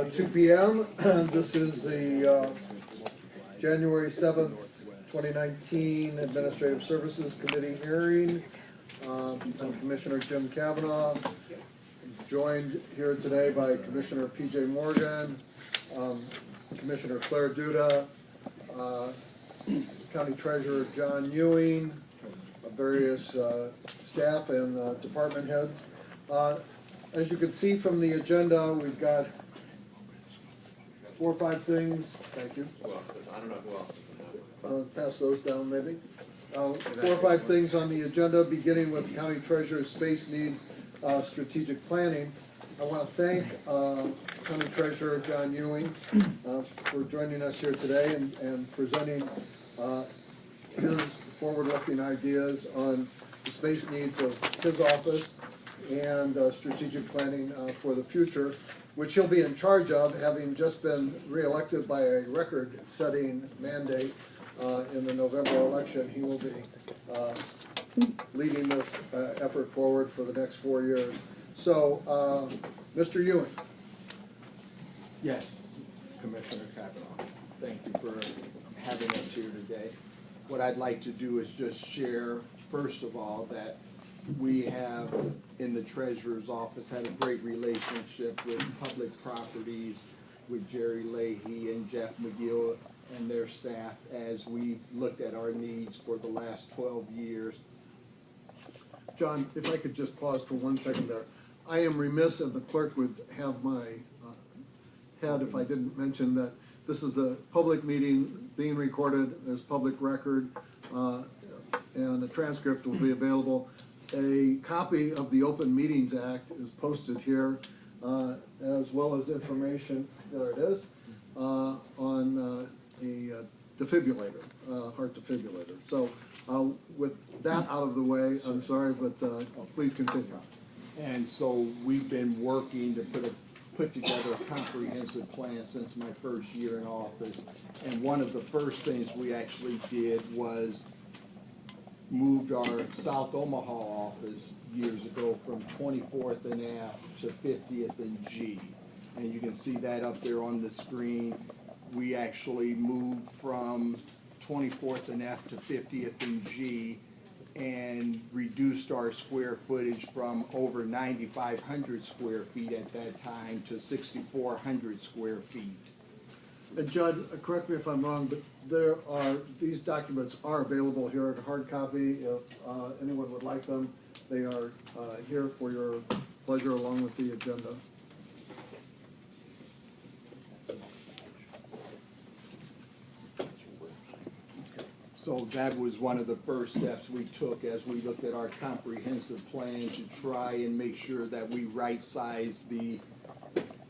2 p.m. This is the January 7th, 2019 Administrative Services Committee hearing. I'm Commissioner Jim Kavanaugh, joined here today by Commissioner P.J. Morgan, Commissioner Claire Duda, County Treasurer John Ewing, various staff and department heads. As you can see from the agenda, we've got 4 or 5 things. Thank you. Who else does? I don't know who else doesn't have it. Pass those down, maybe. 4 or 5 things on the agenda, beginning with County Treasurer's space need strategic planning. I want to thank County Treasurer John Ewing for joining us here today and presenting his forward-looking ideas on the space needs of his office and strategic planning for the future, which he'll be in charge of, having just been reelected by a record-setting mandate in the November election. He will be leading this effort forward for the next 4 years. So, Mr. Ewing. Yes, Commissioner Kavanaugh, thank you for having us here today. What I'd like to do is just share, first of all, that we have in the Treasurer's Office had a great relationship with Public Properties, with Jerry Leahy and Jeff McGill and their staff as we looked at our needs for the last 12 years. John, if I could just pause for 1 second there. I am remiss, and the clerk would have my head if I didn't mention that this is a public meeting being recorded, there's public record, and a transcript will be available. A copy of the Open Meetings Act is posted here, as well as information, there it is, on a defibrillator, heart defibrillator. So with that out of the way, I'm sorry, but please continue. And so we've been working to put together a comprehensive plan since my first year in office. And one of the first things we actually did was moved our South Omaha office years ago from 24th and F to 50th and G. And you can see that up there on the screen. We actually moved from 24th and F to 50th and G and reduced our square footage from over 9,500 square feet at that time to 6,400 square feet. And Judd, correct me if I'm wrong, but these documents are available here in hard copy. If anyone would like them, they are here for your pleasure along with the agenda. So that was one of the first steps we took as we looked at our comprehensive plan to try and make sure that we right-size the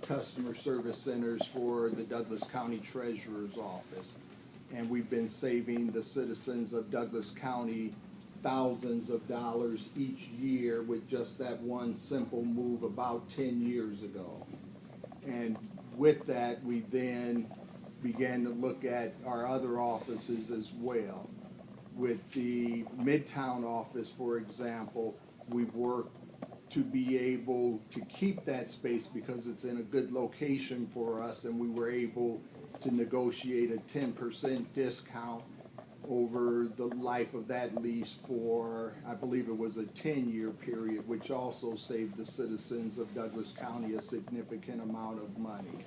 customer service centers for the Douglas County Treasurer's Office. And we've been saving the citizens of Douglas County thousands of dollars each year with just that one simple move about 10 years ago. And with that, we then began to look at our other offices as well. With the Midtown office, for example, we've worked to be able to keep that space because it's in a good location for us, and we were able to negotiate a 10% discount over the life of that lease for, I believe it was a 10-year period, which also saved the citizens of Douglas County a significant amount of money.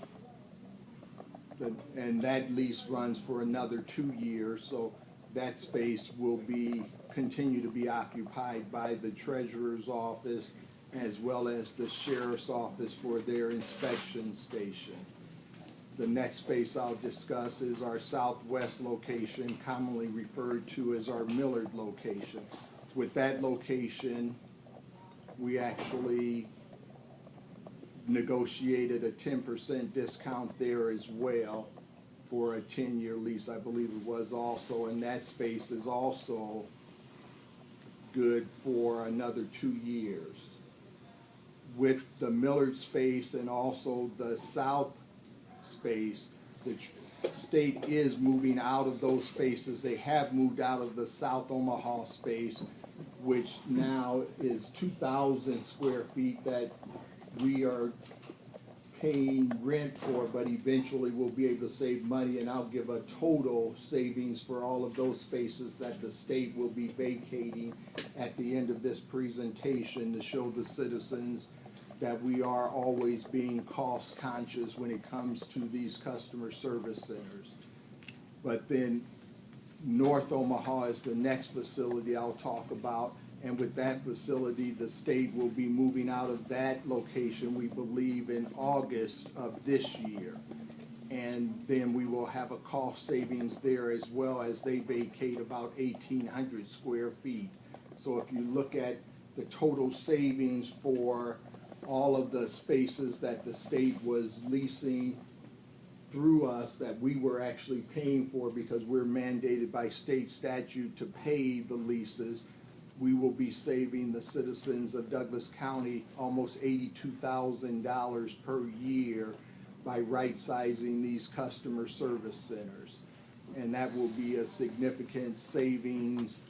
And that lease runs for another 2 years, so that space will continue to be occupied by the Treasurer's Office as well as the Sheriff's Office for their inspection station. The next space I'll discuss is our southwest location, commonly referred to as our Millard location. With that location, we actually negotiated a 10% discount there as well for a 10-year lease, I believe it was also, and that space is also good for another 2 years. With the Millard space and also the south space, the state is moving out of those spaces. They have moved out of the South Omaha space, which now is 2,000 square feet that we are paying rent for, but eventually we'll be able to save money, and I'll give a total savings for all of those spaces that the state will be vacating at the end of this presentation to show the citizens that we are always being cost conscious when it comes to these customer service centers. But then North Omaha is the next facility I'll talk about. And with that facility, the state will be moving out of that location, we believe, in August of this year. And then we will have a cost savings there as well, as they vacate about 1,800 square feet. So if you look at the total savings for all of the spaces that the state was leasing through us, that we were actually paying for because we're mandated by state statute to pay the leases, we will be saving the citizens of Douglas County almost $82,000 per year by right-sizing these customer service centers. And that will be a significant savings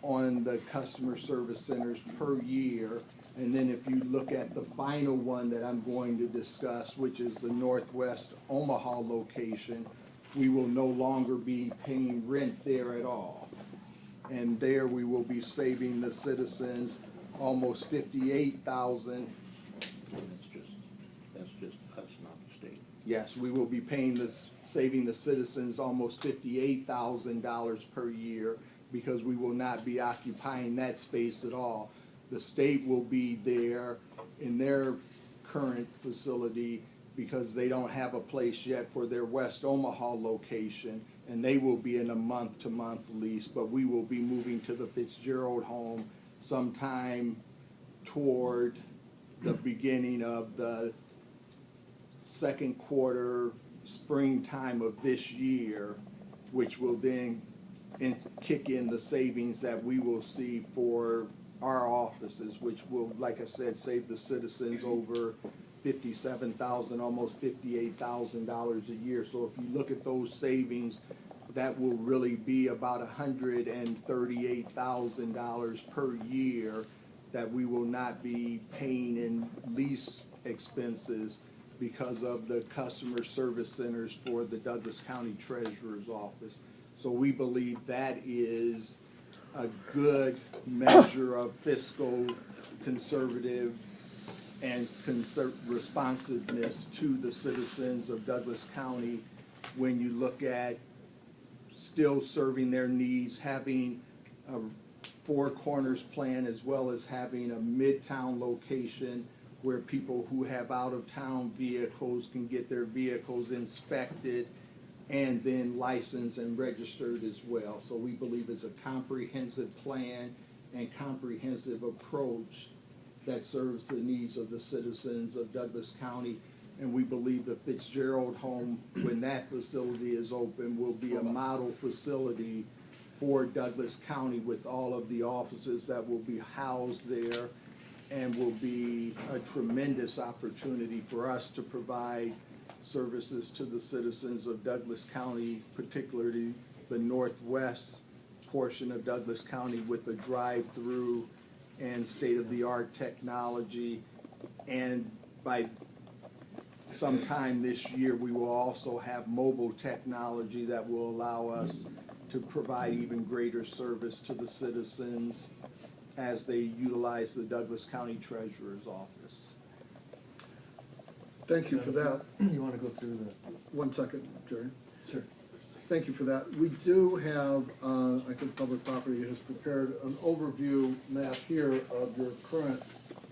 on the customer service centers per year. And then if you look at the final one that I'm going to discuss, which is the Northwest Omaha location, we will no longer be paying rent there at all. And there we will be saving the citizens almost $58,000. That's just us, not the state. Yes, we will be saving the citizens almost $58,000 per year because we will not be occupying that space at all. The state will be there in their current facility because they don't have a place yet for their West Omaha location, and they will be in a month-to-month lease, but we will be moving to the Fitzgerald home sometime toward the beginning of the second quarter, springtime of this year, which will then kick in the savings that we will see for our offices, which will, like I said, save the citizens over $57,000, almost $58,000 a year. So if you look at those savings, that will really be about $138,000 per year that we will not be paying in lease expenses because of the customer service centers for the Douglas County Treasurer's Office. So we believe that is a good measure of fiscal conservative and responsiveness to the citizens of Douglas County when you look at still serving their needs, having a Four Corners plan, as well as having a midtown location where people who have out-of-town vehicles can get their vehicles inspected and then licensed and registered as well. So we believe it's a comprehensive plan and comprehensive approach that serves the needs of the citizens of Douglas County. And we believe the Fitzgerald home, when that facility is open, will be a model facility for Douglas County with all of the offices that will be housed there, and will be a tremendous opportunity for us to provide services to the citizens of Douglas County, particularly the northwest portion of Douglas County, with a drive-through and state-of-the-art technology. And by sometime this year, we will also have mobile technology that will allow us to provide even greater service to the citizens as they utilize the Douglas County Treasurer's Office. Thank you for that. You want to go through the? 1 second, Jerry. Sure. Thank you for that. We do have, I think Public Property has prepared an overview map here of your current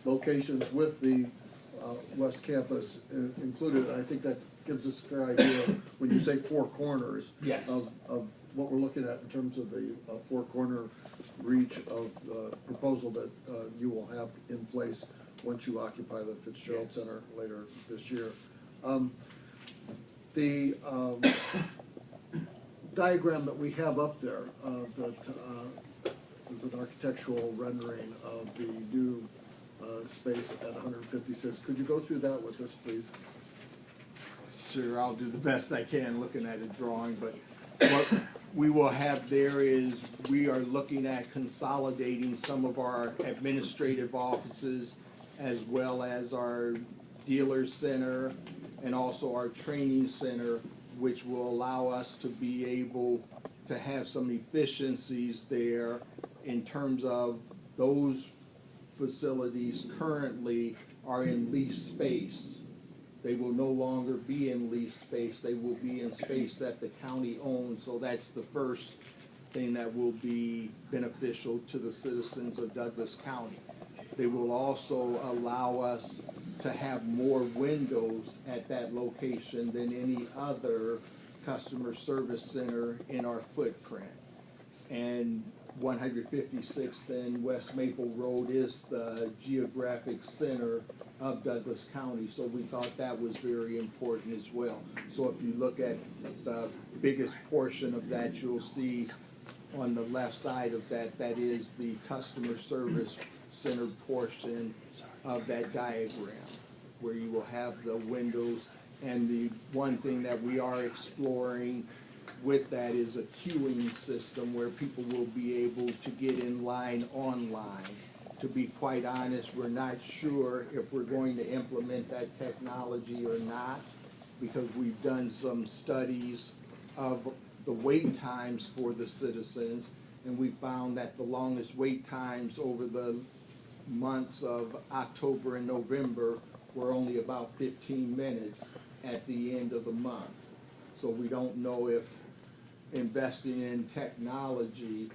locations with the West Campus included. I think that gives us a fair idea when you say Four Corners. Yes. Of what we're looking at in terms of the four-corner reach of the proposal that you will have in place once you occupy the Fitzgerald Center later this year. The diagram that we have up there that is an architectural rendering of the new space at 156. Could you go through that with us, please? Sure, I'll do the best I can looking at a drawing, but what we will have there is we are looking at consolidating some of our administrative offices as well as our dealer center and also our training center, which will allow us to be able to have some efficiencies there in terms of those facilities currently are in leased space. They will no longer be in leased space, they will be in space that the county owns, so that's the first thing that will be beneficial to the citizens of Douglas County. They will also allow us to have more windows at that location than any other customer service center in our footprint. And 156th and West Maple Road is the geographic center of Douglas County, so we thought that was very important as well. So if you look at the biggest portion of that, you'll see on the left side of that, that is the customer service center portion of that diagram, where you will have the windows. And the one thing that we are exploring with that is a queuing system where people will be able to get in line online. To be quite honest, we're not sure if we're going to implement that technology or not, because we've done some studies of the wait times for the citizens, and we found that the longest wait times over the months of October and November were only about 15 minutes at the end of the month. So we don't know if investing in technology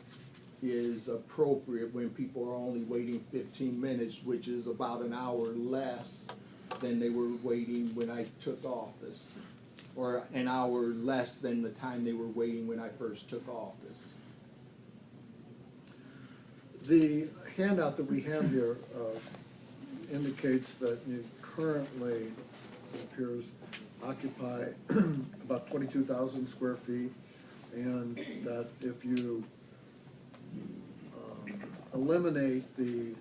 is appropriate when people are only waiting 15 minutes, which is about an hour less than they were waiting when I took office, or an hour less than the time they were waiting when I first took office. The handout that we have here indicates that you currently, it appears, occupy about 22,000 square feet, and that if you eliminate the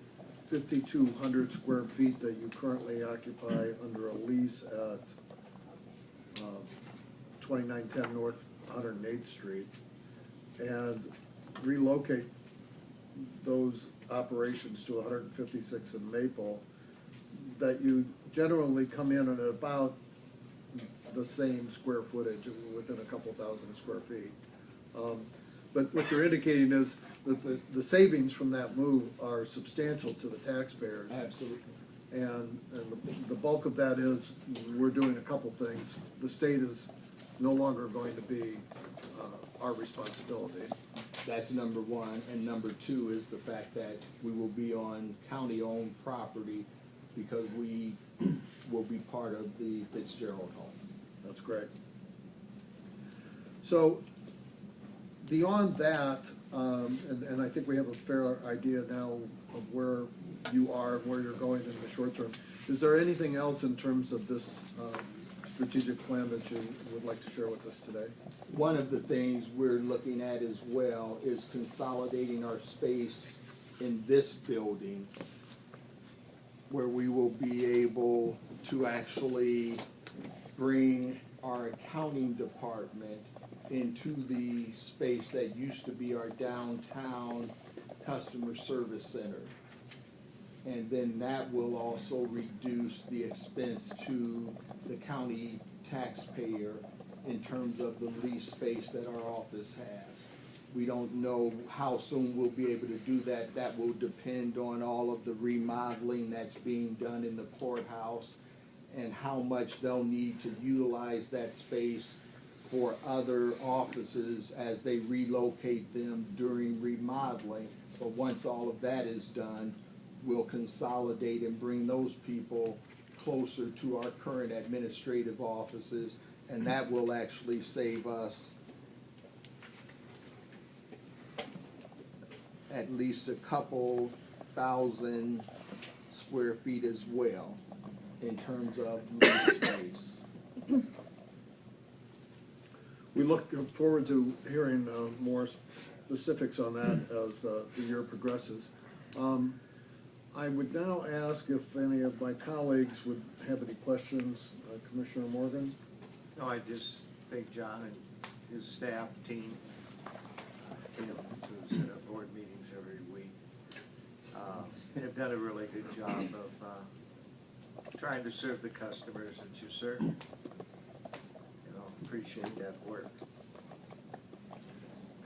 5,200 square feet that you currently occupy under a lease at 2910 North 108th Street, and relocate those operations to 156 in Maple, that you generally come in at about the same square footage, within a couple thousand square feet. But what you're indicating is that the savings from that move are substantial to the taxpayers. Absolutely. And the bulk of that is, we're doing a couple things. The state is no longer going to be our responsibility. That's number one, and number two is the fact that we will be on county-owned property because we will be part of the Fitzgerald home. That's great. So beyond that, and I think we have a fair idea now of where you are and where you're going in the short term. Is there anything else in terms of this strategic plan that you would like to share with us today? One of the things we're looking at as well is consolidating our space in this building, where we will be able to actually bring our accounting department into the space that used to be our downtown customer service center. And then that will also reduce the expense to the county taxpayer in terms of the lease space that our office has. We don't know how soon we'll be able to do that. That will depend on all of the remodeling that's being done in the courthouse and how much they'll need to utilize that space for other offices as they relocate them during remodeling. But once all of that is done, we'll consolidate and bring those people closer to our current administrative offices, and that will actually save us at least a couple thousand square feet as well in terms of lease space. We look forward to hearing more specifics on that as the year progresses. I would now ask if any of my colleagues would have any questions. Commissioner Morgan? No, I just thank John and his staff team, who set up board meetings every week. Have done a really good job of trying to serve the customers that you serve. appreciate that work.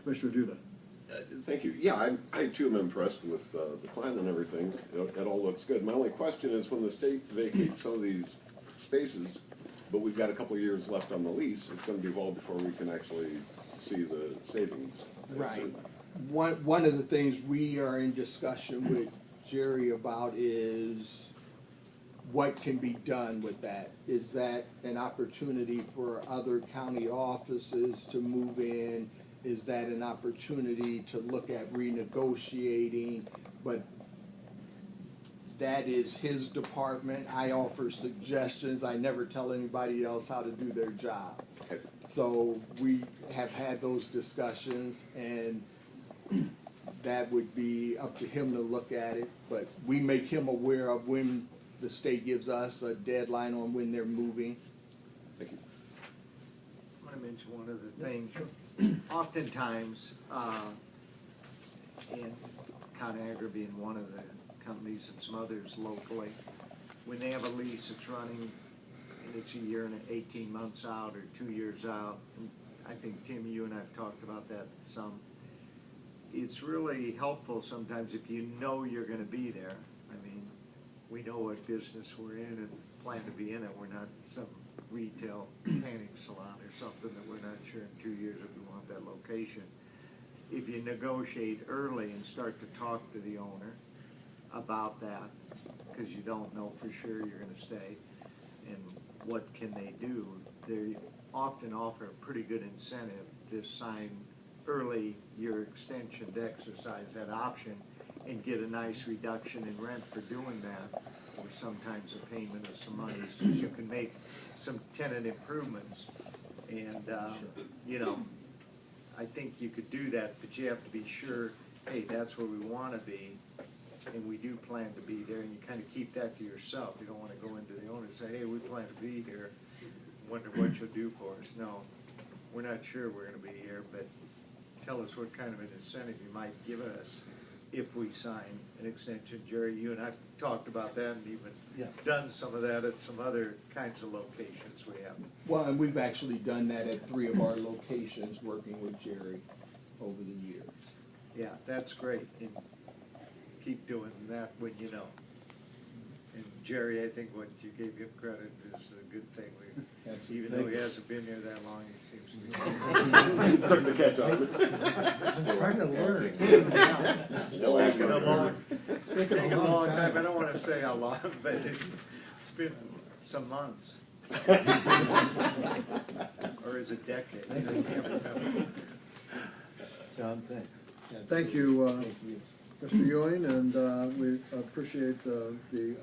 Commissioner Duda. Thank you. Yeah, I too am impressed with the plan and everything. It all looks good. My only question is when the state vacates some of these spaces, but we've got a couple of years left on the lease, it's going to be a while before we can actually see the savings. Right. One of the things we are in discussion with Jerry about is what can be done with that. Is that an opportunity for other county offices to move in? Is that an opportunity to look at renegotiating? But that is his department. I offer suggestions. I never tell anybody else how to do their job. Okay. So we have had those discussions, and that would be up to him to look at it. But we make him aware of when the state gives us a deadline on when they're moving. Thank you. I want to mention one other thing. Oftentimes, and ConAgra being one of the companies and some others locally, when they have a lease that's running and it's a year and 18 months out or 2 years out, and I think, Tim, you and I have talked about that some, it's really helpful sometimes if you know you're going to be there. I mean, we know what business we're in and plan to be in it. We're not some retail tanning salon or something that we're not sure in 2 years if we want that location. If you negotiate early and start to talk to the owner about that, because you don't know for sure you're going to stay, and what can they do, they often offer a pretty good incentive to sign early your extension to exercise that option and get a nice reduction in rent for doing that, or sometimes a payment of some money, so you can make some tenant improvements. And, you know, I think you could do that, but you have to be sure, hey, that's where we want to be, and we do plan to be there, and you kind of keep that to yourself. You don't want to go into the owner and say, hey, we plan to be here, wonder what you'll do for us. No, we're not sure we're going to be here, but tell us what kind of an incentive you might give us if we sign an extension. Jerry, you and I have talked about that and even done some of that at some other kinds of locations we have. Well, and we've actually done that at 3 of our locations, working with Jerry over the years. Yeah, that's great, and keep doing that when you know. And Jerry, I think what you gave him credit is a good thing. Even though he hasn't been here that long, he seems to be. It's starting to catch on. I'm trying to learn. It's taken a long time. I don't want to say how long, but it's been some months. Or is it decades? I can't remember. John, thanks. Thank you, Thank you. Mr. Ewing, and we appreciate the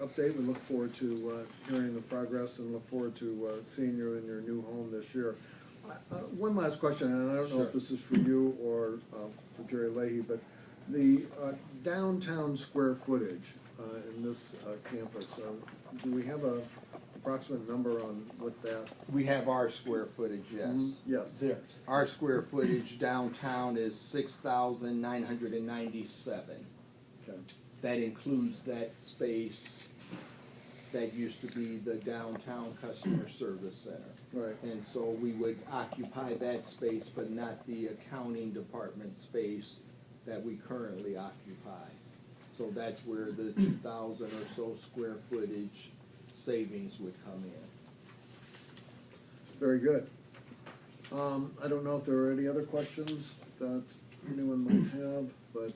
update. We look forward to hearing the progress and look forward to seeing you in your new home this year. One last question, and I don't know if this is for you or for Jerry Leahy, but the downtown square footage in this campus, do we have a approximate number on what that? We have our square footage, yes. Yes. There. Our square footage downtown is 6,997. Okay. That includes that space that used to be the downtown customer service center. Right. And so we would occupy that space, but not the accounting department space that we currently occupy. So that's where the 2,000 or so square footage savings would come in. Very good. I don't know if there are any other questions that anyone might have, but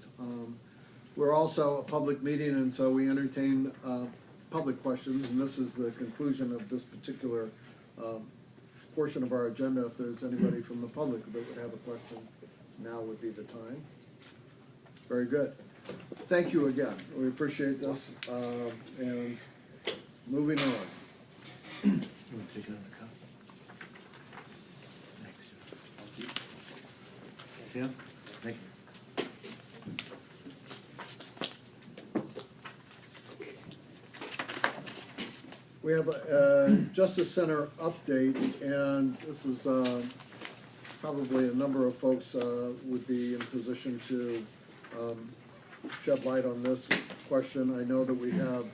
we're also a public meeting, and so we entertain public questions, and this is the conclusion of this particular portion of our agenda. If there's anybody from the public that would have a question, now would be the time. Very good. Thank you again. We appreciate this, and moving on. You want to take another cup? Thanks. Tim? Thank you. We have a Justice Center update, and this is probably a number of folks would be in position to shed light on this question. I know that we have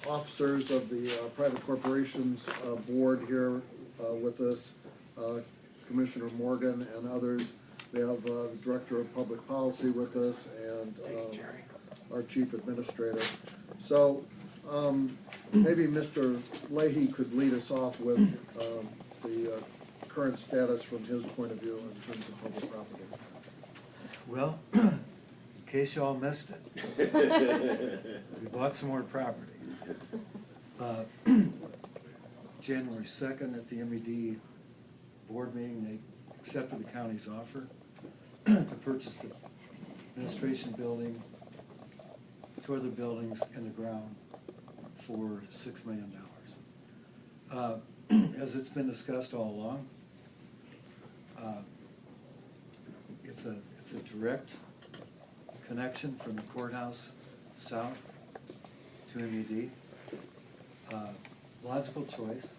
officers of the Private Corporations Board here with us. Commissioner Morgan and others. We have the Director of Public Policy with us and our Chief Administrator. So maybe Mr. Leahy could lead us off with the current status from his point of view in terms of public property. Well, in case y'all missed it, we bought some more property. January 2nd at the MED board meeting, they accepted the county's offer to purchase the administration building, 2 other buildings and the ground for $6 million. As it's been discussed all along, it's a direct connection from the courthouse south to MED. Logical choice.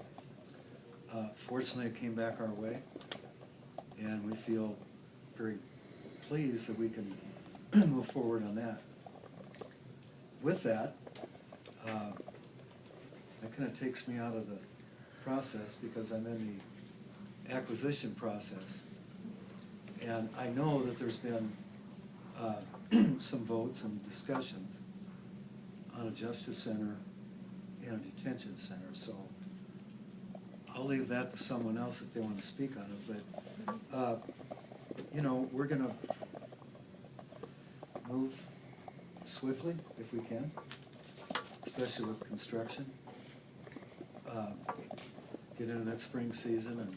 Fortunately, it came back our way, and we feel very pleased that we can move forward on that. With that, that kind of takes me out of the process because I'm in the acquisition process. And I know that there's been some votes and discussions on a justice center and a detention center, so I'll leave that to someone else if they want to speak on it, but you know, we're gonna move swiftly if we can, especially with construction. Get into that spring season and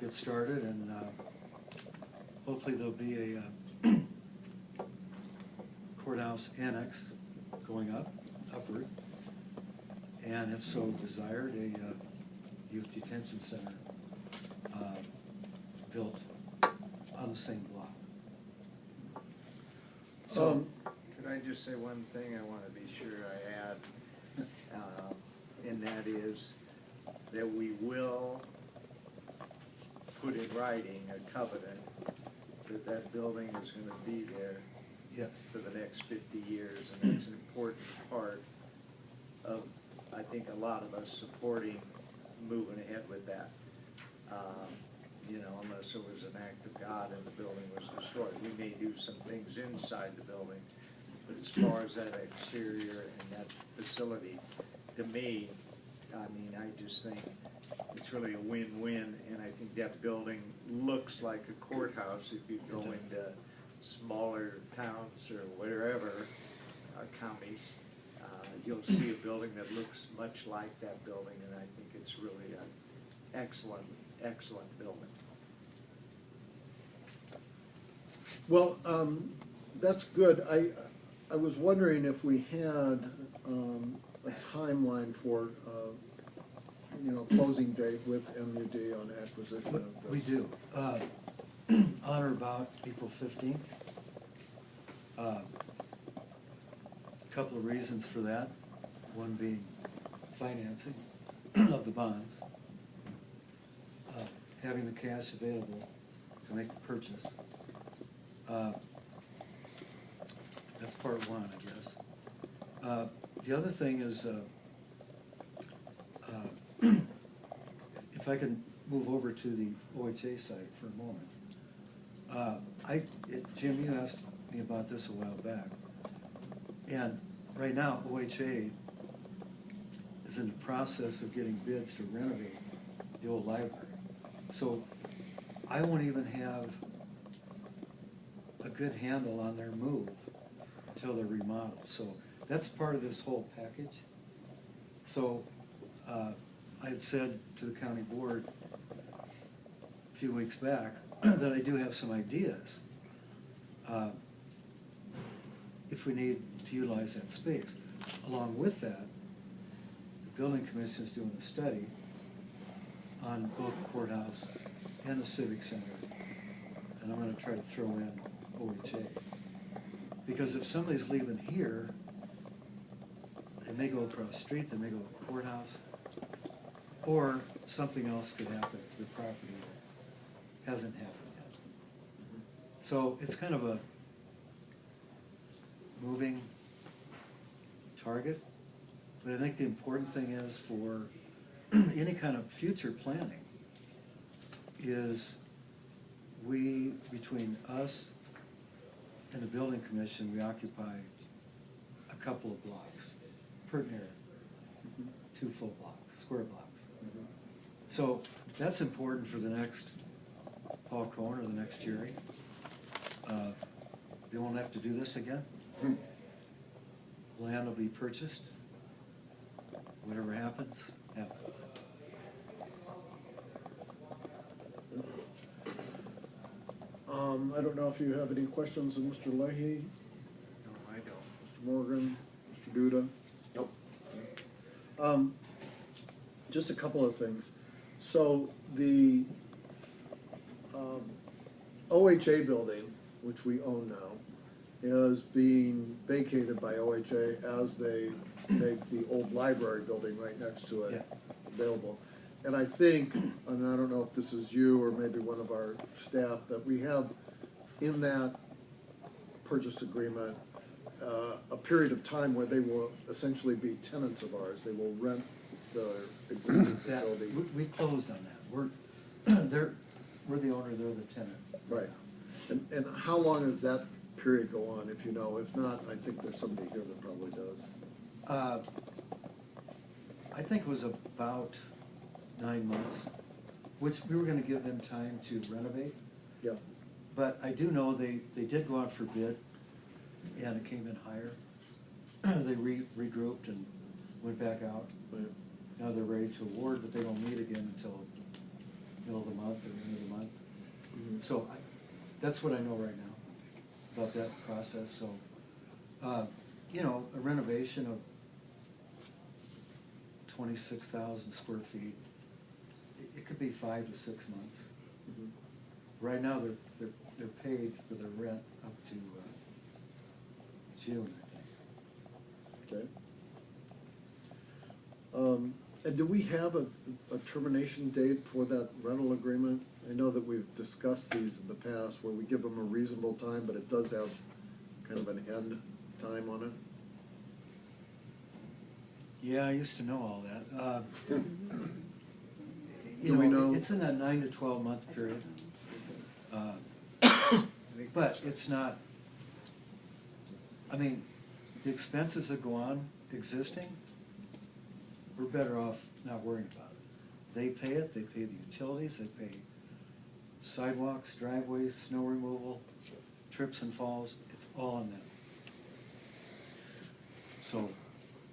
get started, and hopefully there'll be a courthouse annex going upward, and if so desired, a youth detention center built on the same block. So, Could I just say one thing I want to be sure I add? And that is that we will put in writing a covenant that that building is going to be there yes, for the next 50 years, and that's an important part of, I think, a lot of us supporting moving ahead with that. You know, unless it was an act of God and the building was destroyed. We may do some things inside the building, but as far as that exterior and that facility, to me, I mean, I just think it's really a win-win, and I think that building looks like a courthouse if you go into smaller towns or wherever, counties. You'll see a building that looks much like that building, and I think it's really an excellent, excellent building. Well, that's good. I was wondering if we had a timeline for, you know, closing date with MUD on acquisition of this. we do. On or about April 15th. Couple of reasons for that. One being financing of the bonds. Having the cash available to make the purchase. That's part one, I guess. The other thing is, if I can move over to the OHA site for a moment. Jim, you asked me about this a while back. And right now, OHA is in the process of getting bids to renovate the old library. So I won't even have a good handle on their move until they're remodeled. So that's part of this whole package. So I had said to the county board a few weeks back that I do have some ideas if we need to utilize that space. Along with that, the building commission is doing a study on both the courthouse and the civic center, and I'm going to try to throw in OHA. Because if somebody's leaving here, they may go across the street, they may go to the courthouse, or something else could happen to the property that hasn't happened yet. So it's kind of a moving target, but I think the important thing is for any kind of future planning is we, between us and the building commission, we occupy a couple of blocks, pertinent area, 2 full blocks, square blocks. So that's important for the next Paul Cohen or the next Jerry. They won't have to do this again. Land will be purchased. Whatever happens, happens. I don't know if you have any questions of Mr. Leahy, No, I don't. Mr. Morgan, Mr. Duda? Nope. Just a couple of things. So the OHA building, which we own now, is being vacated by OHA as they make the old library building right next to it Yeah. available. And I think, and I don't know if this is you or maybe one of our staff, that we have in that purchase agreement a period of time where they will essentially be tenants of ours. They will rent the existing Yeah, facility. we closed on that. We're, we're the owner, they're the tenant. Right. And how long does that period go on, if you know? If not, I think there's somebody here that probably does. I think it was about 9 months, which we were gonna give them time to renovate. Yeah. But I do know they did go out for bid, and it came in higher. They regrouped and went back out. Right. Now they're ready to award, but they won't meet again until middle of the month or end of the month. So that's what I know right now about that process, so, you know, a renovation of 26,000 square feet, it could be 5 to 6 months. Mhm. Right now, they're paid for their rent up to June, I think. Okay. And do we have a termination date for that rental agreement? I know that we've discussed these in the past where we give them a reasonable time, but it does have kind of an end time on it. Yeah, I used to know all that. Do we know? It's in a 9 to 12 month period. But it's not, I mean, the expenses that go on existing, we're better off not worrying about it. They pay it, they pay the utilities, they pay sidewalks, driveways, snow removal, trips and falls, it's all on them. So,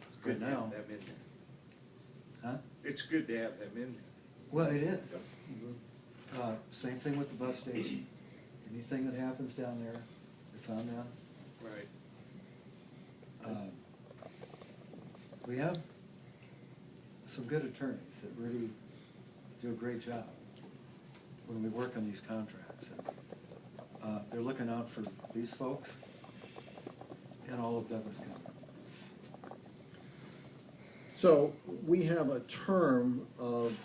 It's good right to now, have them in there. huh? It's good to have them in there. Well, it is. Same thing with the bus station. Anything that happens down there, it's on them. Right. We have some good attorneys that really do a great job when we work on these contracts. They're looking out for these folks and all of Douglas County. So we have a term of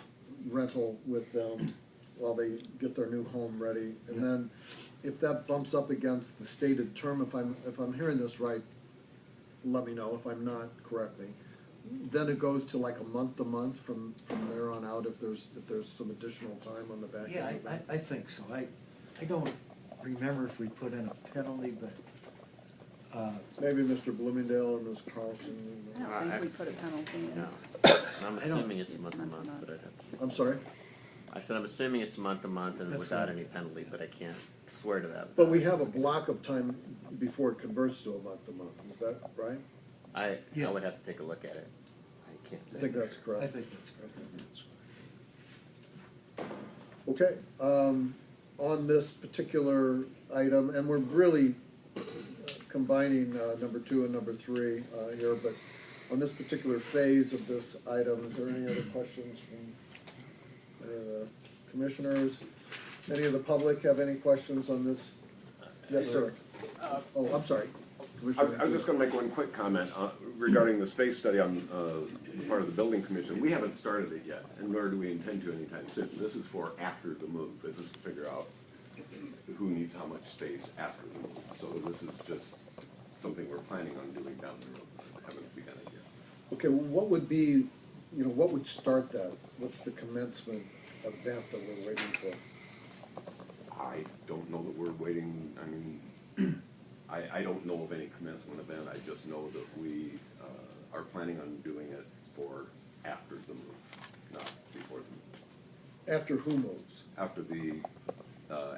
rental with them while they get their new home ready. And then if that bumps up against the stated term, if I'm hearing this right, let me know if I'm not correctly. Then it goes to like a month to month from there on out if there's some additional time on the back Yeah, end of it. I think so. I don't remember if we put in a penalty, but, Maybe Mr. Bloomingdale or Ms. Carlson. I don't think we put a penalty in. No. I'm I don't- assuming it's It's month to month to month, month. but I'd have to. I'm sorry? I said I'm assuming it's month to month and That's without right. any penalty, but I can't swear to that. But we have a block of time before it converts to a month to month, is that right? I Yeah. would have to take a look at it. I can't I say. think that's correct. I think that's good. Okay, on this particular item, and we're really combining number 2 and number 3 here, but on this particular phase of this item, is there any other questions from any of the commissioners? Any of the public have any questions on this? Yes, sir. Oh, I'm sorry. I was just gonna make one quick comment regarding the space study on part of the building commission. We haven't started it yet, and nor do we intend to anytime soon. This is for after the move, this is to figure out who needs how much space after the move. So this is just something we're planning on doing down the road, haven't begun it yet. Okay, well, what would be, what would start that? What's the commencement event that we're waiting for? I don't know that we're waiting, I mean, I don't know of any commencement event, I just know that we, are planning on doing it for after the move, not before the move. After who moves? After the,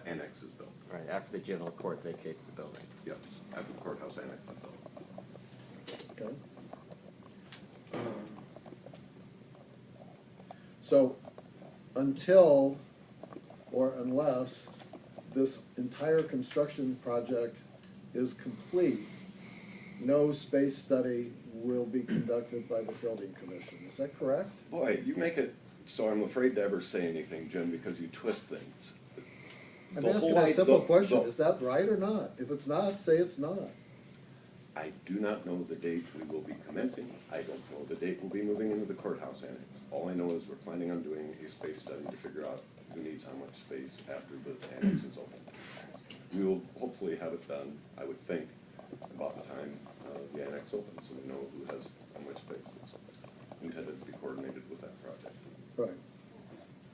annex is built, Right, after the juvenile court vacates the building. yes, after the courthouse annex is built. Okay. So, until or unless this entire construction project is complete, no space study will be conducted by the building commission. Is that correct? Boy, you make it so I'm afraid to ever say anything, Jim, because you twist things. I'm The asking whole a simple the- question. the- Is that right or not? If it's not, say it's not. I do not know the date we will be commencing. I don't know the date we'll be moving into the courthouse annex. All I know is we're planning on doing a space study to figure out who needs how much space after the annex is open. We will hopefully have it done, I would think, about the time the annex opens, so we know who has how much space. It's intended to be coordinated with that project. Right.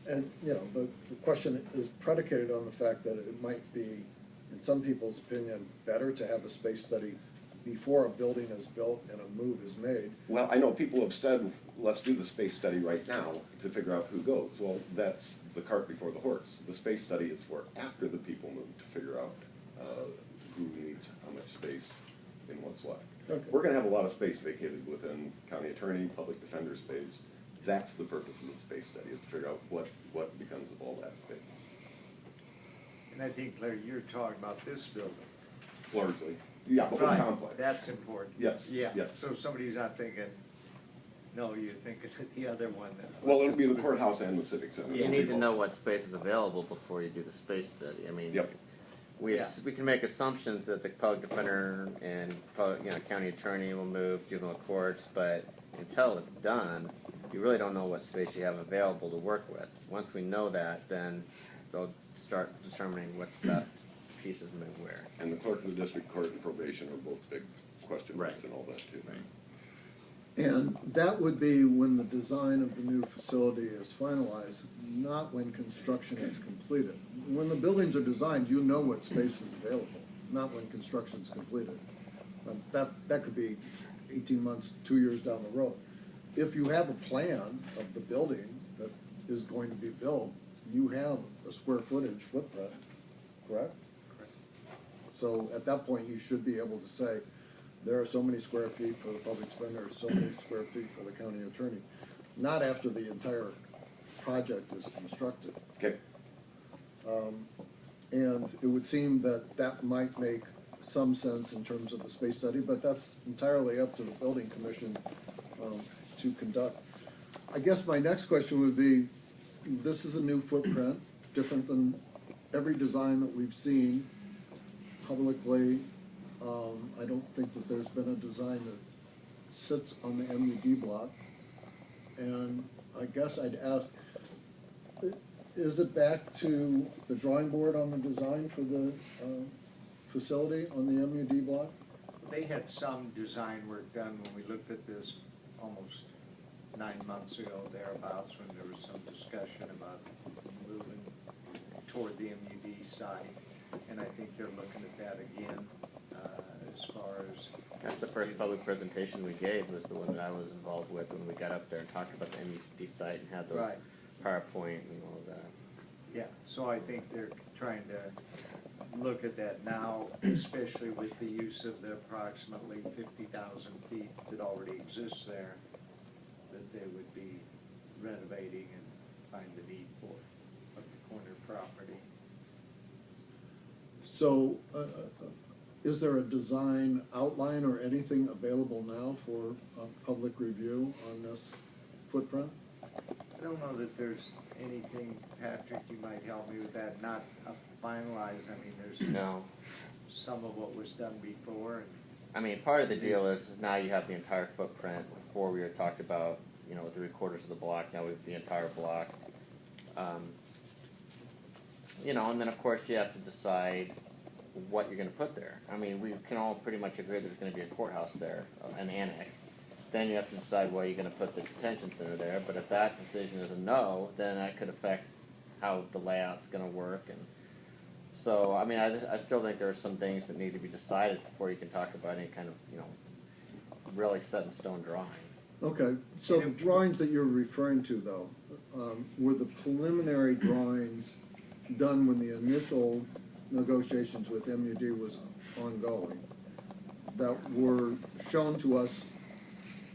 And, you know, the question is predicated on the fact that it might be, in some people's opinion, better to have a space study before a building is built and a move is made. Well, I know people have said, let's do the space study right now to figure out who goes. Well, that's the cart before the horse. The space study is for after the people move to figure out who needs how much space in what's left. Okay. We're gonna have a lot of space vacated within county attorney, public defender space. That's the purpose of the space study, is to figure out what becomes of all that space, And I think, Larry, you're talking about this building. largely. Yeah, the whole Right, complex. that's important. Yes, Yeah, yes. so somebody's not thinking, no, you're thinking of the other one. Well, it'll be the courthouse and the civic center. You need to know what space is available before you do the space study. I mean, Yep. we Yeah. we can make assumptions that the public defender and county attorney will move juvenile courts, but until it's done, you really don't know what space you have available to work with. Once we know that, then they'll start determining what's best pieces move where. And the clerk of the district court and probation are both big question marks Right. and all that too. Right. And that would be when the design of the new facility is finalized, not when construction is completed. When the buildings are designed, you know what space is available, not when construction's completed. That could be 18 months, 2 years down the road. If you have a plan of the building that is going to be built, you have a square footage footprint, correct? So at that point, you should be able to say, there are so many square feet for the public defender, so many square feet for the county attorney. Not after the entire project is constructed. Okay, And it would seem that that might make some sense in terms of the space study, but that's entirely up to the building commission to conduct. I guess my next question would be, this is a new footprint, different than every design that we've seen publicly. I don't think that there's been a design that sits on the MUD block. And I guess I'd ask, is it back to the drawing board on the design for the facility on the MUD block? They had some design work done when we looked at this almost 9 months ago thereabouts, when there was some discussion about moving toward the MUD side. And I think they're looking at that again, as far as, That's the first public presentation we gave, was the one that I was involved with when we got up there and talked about the MUD site and had those Right. PowerPoint and all of that. yeah, so I think they're trying to look at that now, especially with the use of the approximately 50,000 feet that already exists there, that they would be renovating and find the need for the corner property. So, is there a design outline or anything available now for public review on this footprint? I don't know that there's anything, Patrick, you might help me with that, not finalized, I mean, there's No. some of what was done before, and I mean, part of the deal is now you have the entire footprint. Before we were talked about, 3/4 of the block, now we have the entire block. And then of course you have to decide what you're gonna put there. I mean, we can all pretty much agree there's gonna be a courthouse there, an annex. Then you have to decide where you're gonna put the detention center there, but if that decision is a no, then that could affect how the layout's gonna work and So, I mean, I still think there are some things that need to be decided before you can talk about any kind of, really set in stone drawings. Okay, so the drawings that you're referring to though, were the preliminary drawings done when the initial negotiations with MUD was ongoing, that were shown to us,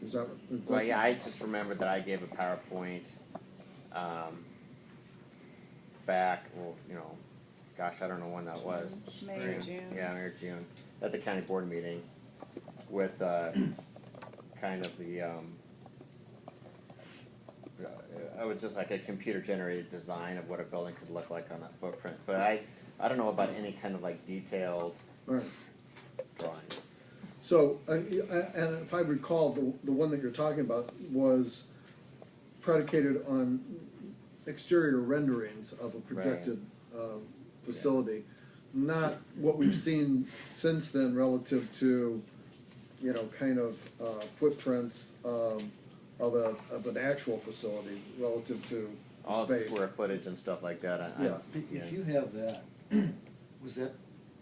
is that? Well, yeah, I just remembered that I gave a PowerPoint, back, well, gosh, I don't know when that was. May or June. Yeah, May or June, at the county board meeting with, kind of the, it was just like a computer generated design of what a building could look like on that footprint, but I don't know about any kind of like detailed Right. drawings. So, and if I recall, the one that you're talking about was predicated on exterior renderings of a projected facility, not what we've seen since then relative to, kind of footprints of an actual facility relative to All the space. square footage and stuff like that. Yeah. If you have that, was that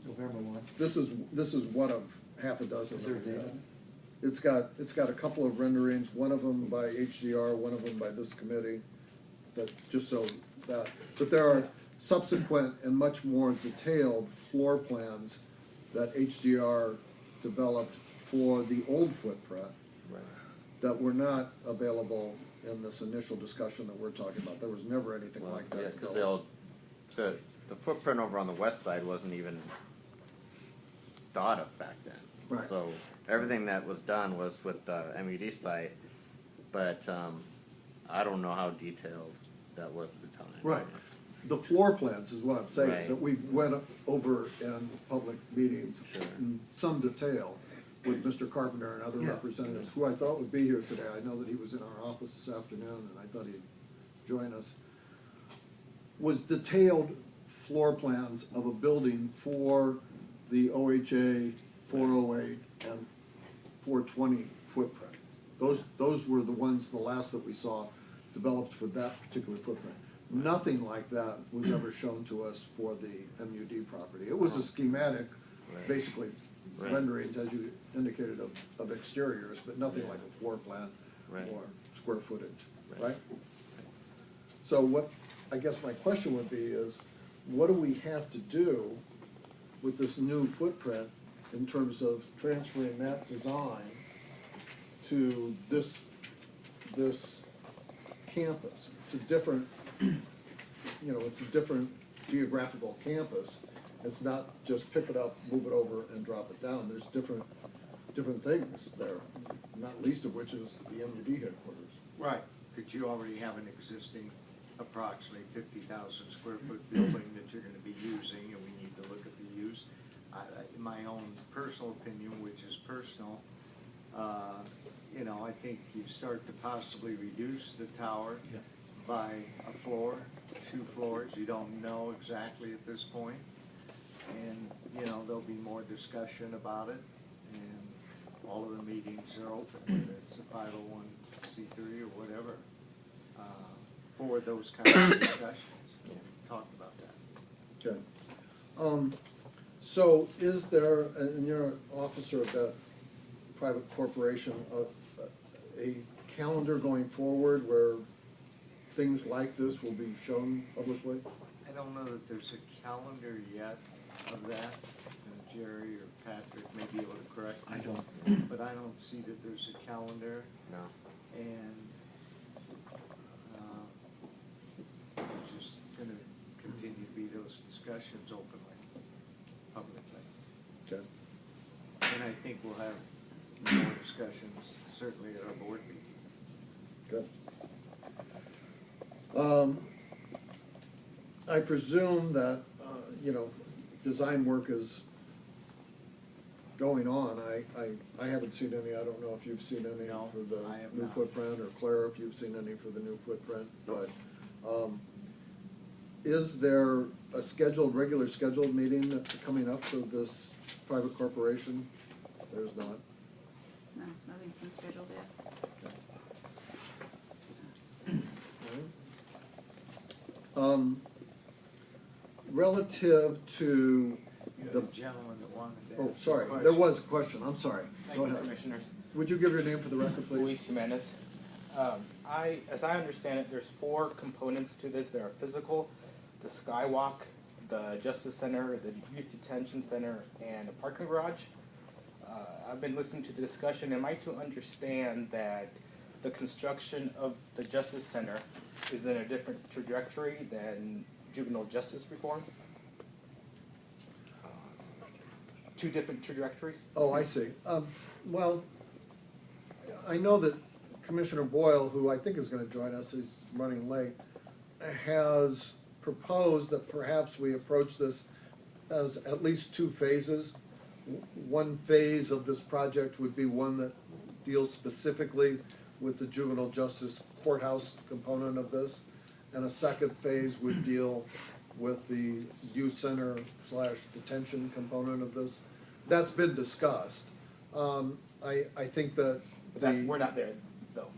November 1? This is one of half a dozen. Is there that we data? have. It's got a couple of renderings, one of them by HDR, one of them by this committee, that, just so that, but there are subsequent and much more detailed floor plans that HDR developed for the old footprint Right. that were not available in this initial discussion that we're talking about. There was never anything Well, like yeah, that 'cause developed. the footprint over on the west side wasn't even thought of back then. Right. So everything that was done was with the MUD site, but I don't know how detailed that was at the time. Right. The floor plans is what I'm saying, Right. that we went over in public meetings Sure. in some detail with Mr. Carpenter and other Yeah. representatives, who I thought would be here today. I know that he was in our office this afternoon, and I thought he'd join us. Was detailed floor plans of a building for the OHA 408 and 420 footprint. Those were the ones, the last that we saw developed for that particular footprint. Nothing like that was ever shown to us for the MUD property. It was a schematic, Right. basically Right. renderings, as you indicated, of exteriors, but nothing like a floor plan Right. or square footage, Right. right? So what, I guess my question would be is, what do we have to do with this new footprint in terms of transferring that design to this campus? It's a different, it's a different geographical campus. It's not just pick it up, move it over, and drop it down. There's different things there, not least of which is the MUD headquarters. Right, but you already have an existing approximately 50,000 square foot building that you're gonna be using, and we need to look at the use. In my own personal opinion, which is personal, I think you start to possibly reduce the tower Yeah. by a floor, 2 floors, you don't know exactly at this point. And, there'll be more discussion about it, and all of the meetings are open, whether it's a 501c3 or whatever, for those kinds of discussions. Talk about that. Okay. So is there, and you're an officer of that private corporation, a calendar going forward where things like this will be shown publicly? I don't know that there's a calendar yet of that. Jerry or Patrick may be able to correct me. I don't. But I don't see that there's a calendar, No. and there's just gonna continue to be those discussions openly, publicly. Okay. And I think we'll have more discussions, certainly at our board meeting. Good. I presume that, design work is going on. I haven't seen any, I don't know if you've seen any No, for the I have new not. footprint, or Claire, if you've seen any for the new footprint, but, is there a regular scheduled meeting that's coming up for this private corporation? There's not. No, nothing's been scheduled yet. relative to The the, gentleman that wanted to oh, ask a sorry, question. there was a question, I'm sorry. Thank Go you, ahead. Commissioners. Would you give your name for the record, please? Luis Jimenez. As I understand it, there's 4 components to this. There are physical, the skywalk, the Justice Center, the Youth Detention Center, and a parking garage. I've been listening to the discussion. Am I to understand that the construction of the Justice Center is in a different trajectory than juvenile justice reform? 2 different trajectories? Oh, I see. Well, I know that Commissioner Boyle, who I think is gonna join us, he's running late, has proposed that perhaps we approach this as at least 2 phases. One phase of this project would be one that deals specifically with the juvenile justice courthouse component of this. And a second phase would deal with the youth center / detention component of this. That's been discussed. I think that But that, the- we're not there, though.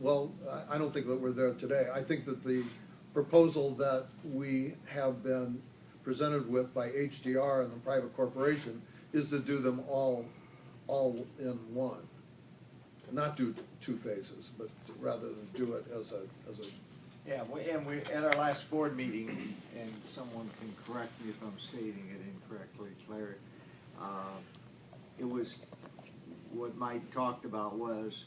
well, I don't think that we're there today. I think that the proposal that we have been presented with by HDR and the private corporation is to do them all in one. Not do 2 phases, but rather than do it as a, Yeah, and we, at our last board meeting, and someone can correct me if I'm stating it incorrectly, Larry, it was, what Mike talked about was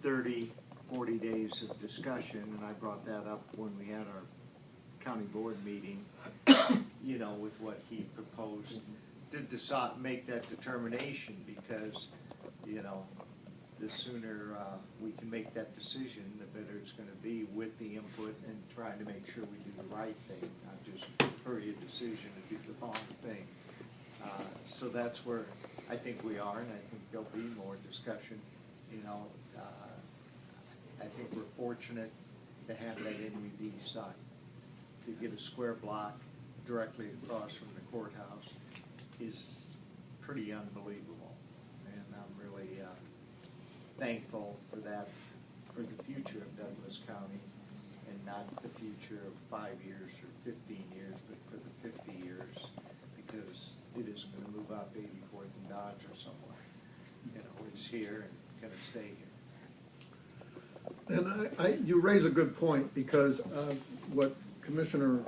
30, 40 days of discussion, and I brought that up when we had our county board meeting, you know, with what he proposed, to decide, make that determination, because, you know, the sooner we can make that decision, the better it's gonna be with the input and trying to make sure we do the right thing, not just hurry a decision to do the wrong thing. So that's where I think we are, and I think there'll be more discussion, you know. I think we're fortunate to have that MUD site, to get a square block directly across from the courthouse is pretty unbelievable. And I'm really thankful for that, for the future of Douglas County, and not the future of 5 years or 15 years, but for the 50 years, because it isn't gonna move out to 84th and Dodge or somewhere. You know, it's here and gonna stay here. and you raise a good point, because what Commissioner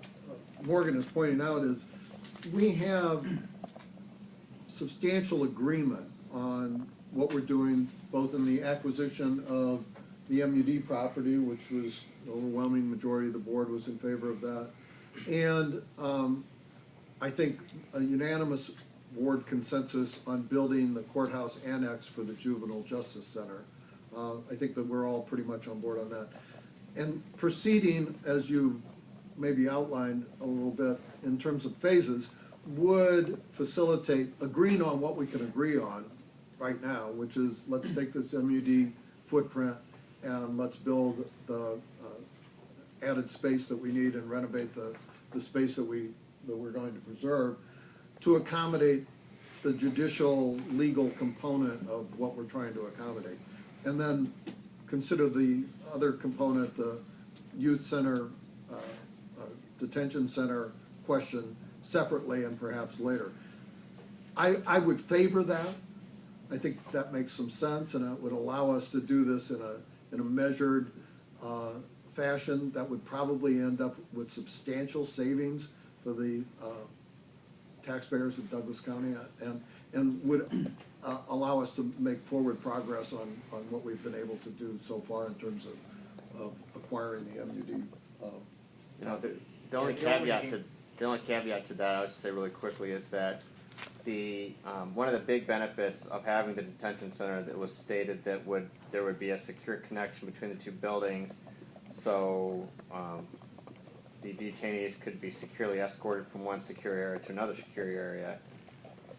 Morgan is pointing out is we have substantial agreement on what we're doing, both in the acquisition of the MUD property, which was the overwhelming majority of the board was in favor of that, and I think a unanimous board consensus on building the courthouse annex for the juvenile justice center. I think that we're all pretty much on board on that. And proceeding, as you maybe outlined a little bit in terms of phases, would facilitate agreeing on what we can agree on right now, which is let's take this MUD footprint and let's build the added space that we need and renovate the space that we're going to preserve to accommodate the judicial legal component of what we're trying to accommodate. And then consider the other component, the youth center, detention center question separately and perhaps later. I would favor that. I think that makes some sense, and it would allow us to do this in a measured fashion that would probably end up with substantial savings for the taxpayers of Douglas County, and would allow us to make forward progress on what we've been able to do so far in terms of acquiring the MUD. You know, the only caveat to that, I'll just say really quickly, is that the one of the big benefits of having the detention center that was stated that there would be a secure connection between the 2 buildings, so the detainees could be securely escorted from one secure area to another secure area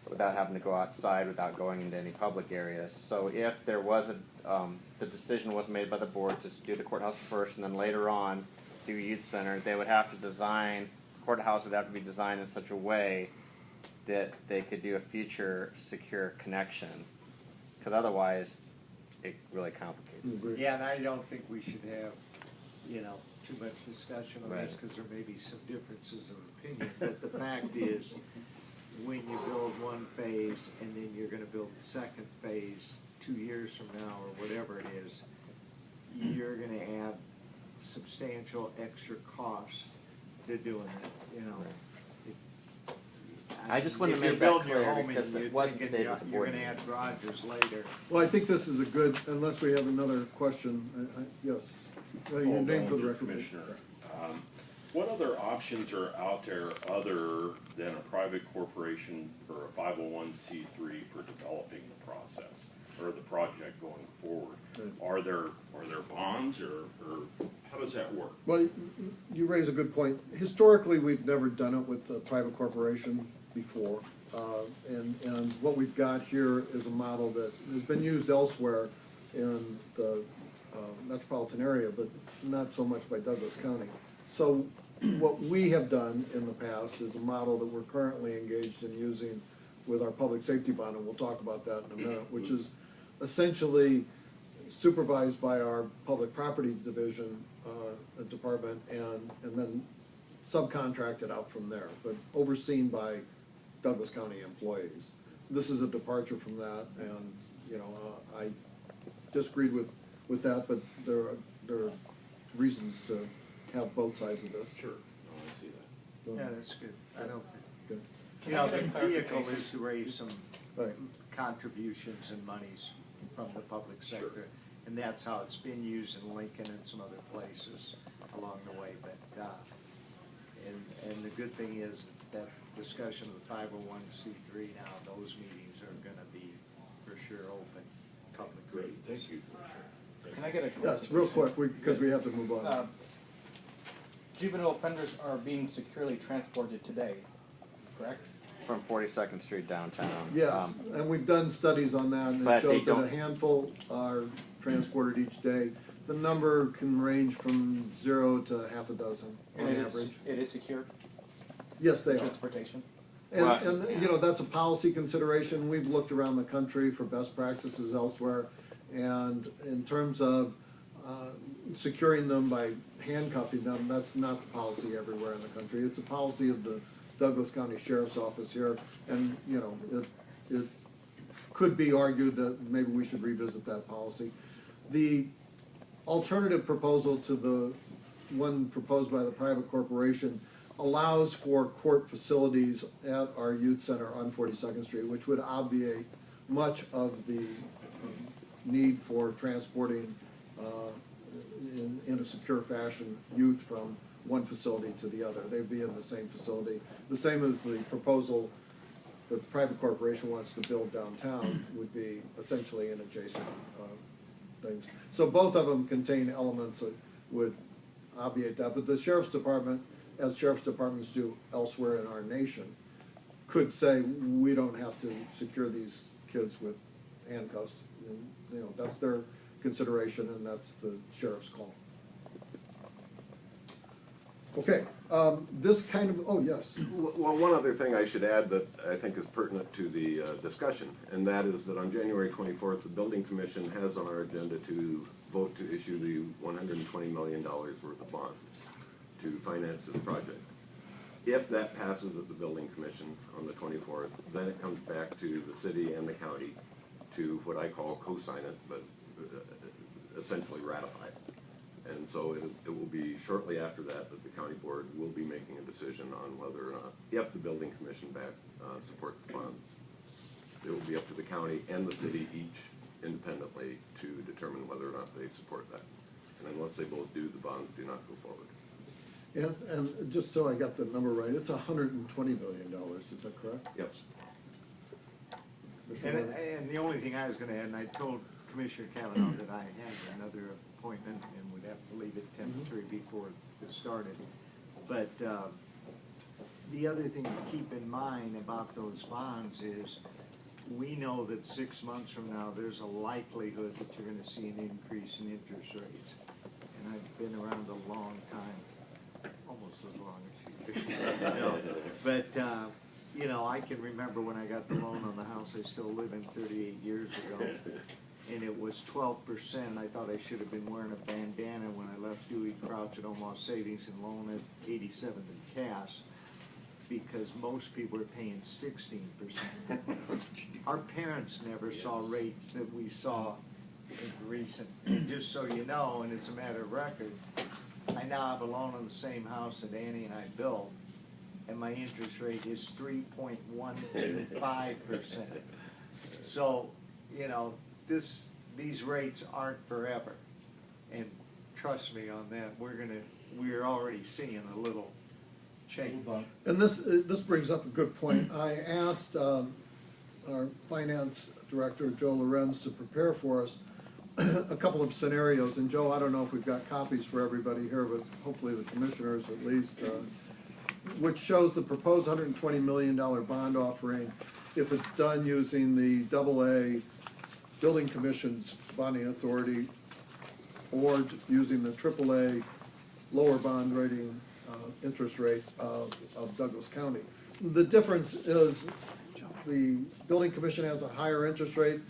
without having to go outside, without going into any public areas. So if there was the decision was made by the board to do the courthouse first and then later on do youth center, they would have to design, courthouse would have to be designed in such a way that they could do a future secure connection, because otherwise it really complicates it. Agree. Yeah, and I don't think we should have, you know, too much discussion on this, Right. because there may be some differences of opinion, but the fact is, when you build one phase, and then you're gonna build the second phase 2 years from now, or whatever it is, you're gonna add substantial extra costs to doing it, you know. I just wanted to If you're make that building your clear home and because it you're wasn't thinking stated at the you're board gonna meeting. add garages later. Well, I think this is a good, unless we have another question, yes. Your Paul name for the Bellinger, record. Commissioner. What other options are out there other than a private corporation or a 501c3 for developing the process or the project going forward? Are there bonds or how does that work? Well, you raise a good point. Historically, we've never done it with a private corporation before. And what we've got here is a model that has been used elsewhere in the metropolitan area, but not so much by Douglas County. So what we have done in the past is a model that we're currently engaged in using with our public safety bond, and we'll talk about that in a minute, which is essentially supervised by our public property division department and then subcontracted out from there, but overseen by Douglas County employees. This is a departure from that, and, you know, I disagreed with that, but there are reasons to have both sides of this. Sure. No, I see that. Yeah, that's good. I don't think, Good. you know, the Can I get a vehicle clarification? is to raise some Right. contributions and monies from the public sector. Sure. And that's how it's been used in Lincoln and some other places along the way, but, and the good thing is that discussion of the 501c3 now, those meetings are gonna be for sure open, public Great, meetings. thank you, Commissioner. Can I get a? Yes, real quick, because we have to move on. Juvenile offenders are being securely transported today, correct? From 42nd Street downtown. Yes, and we've done studies on that, and it but they shows that a don't- handful are transported each day. The number can range from 0 to half a dozen on And it is, average. it is secure Yes, they are. transportation? And, Well- and, you know, that's a policy consideration. We've looked around the country for best practices elsewhere. And in terms of securing them by handcuffing them, that's not the policy everywhere in the country. It's a policy of the Douglas County Sheriff's Office here. And, you know, it could be argued that maybe we should revisit that policy. The alternative proposal to the one proposed by the private corporation allows for court facilities at our youth center on 42nd Street, which would obviate much of the need for transporting in a secure fashion youth from one facility to the other. They'd be in the same facility. The same as the proposal that the private corporation wants to build downtown would be essentially in adjacent things. So both of them contain elements that would obviate that, but the sheriff's department, as sheriff's departments do elsewhere in our nation, could say, we don't have to secure these kids with handcuffs. And, you know, that's their consideration, and that's the sheriff's call. Okay, this kind of, oh, yes. Well, one other thing I should add that I think is pertinent to the discussion, and that is that on January 24th, the Building Commission has on our agenda to vote to issue the $120 million worth of bonds to finance this project. If that passes at the Building Commission on the 24th, then it comes back to the city and the county to what I call co-sign it, but essentially ratify it. And so it will be shortly after that the county board will be making a decision on whether or not, if the Building Commission supports the bonds. It will be up to the county and the city each independently to determine whether or not they support that. And unless they both do, the bonds do not go forward. And just so I got the number right, it's $120 billion, is that correct? Yes. And the only thing I was gonna add, and I told Commissioner Kavanaugh that I had another appointment and would have to leave at 10:03 before it started. But, the other thing to keep in mind about those bonds is, we know that 6 months from now, there's a likelihood that you're gonna see an increase in interest rates. And I've been around a long time, almost as long as you do. But, you know, I can remember when I got the loan on the house I still live in 38 years ago. and it was 12%. I thought I should have been wearing a bandana when I left Dewey Crouch at Omaha Savings and Loan at 87 in cash, because most people are paying 16%. Our parents never saw rates that we saw in recent. And just so you know, and it's a matter of record, I now have a loan on the same house that Annie and I built, and my interest rate is 3.125%. So, you know, these rates aren't forever. And trust me on that, we're already seeing a little change. And this brings up a good point. I asked our finance director, Joe Lorenz, to prepare for us a couple of scenarios. And Joe, I don't know if we've got copies for everybody here, but hopefully the commissioners at least, which shows the proposed $120 million bond offering if it's done using the AA Building Commission's bonding authority or using the AAA lower bond rating interest rate of Douglas County. The difference is the Building Commission has a higher interest rate,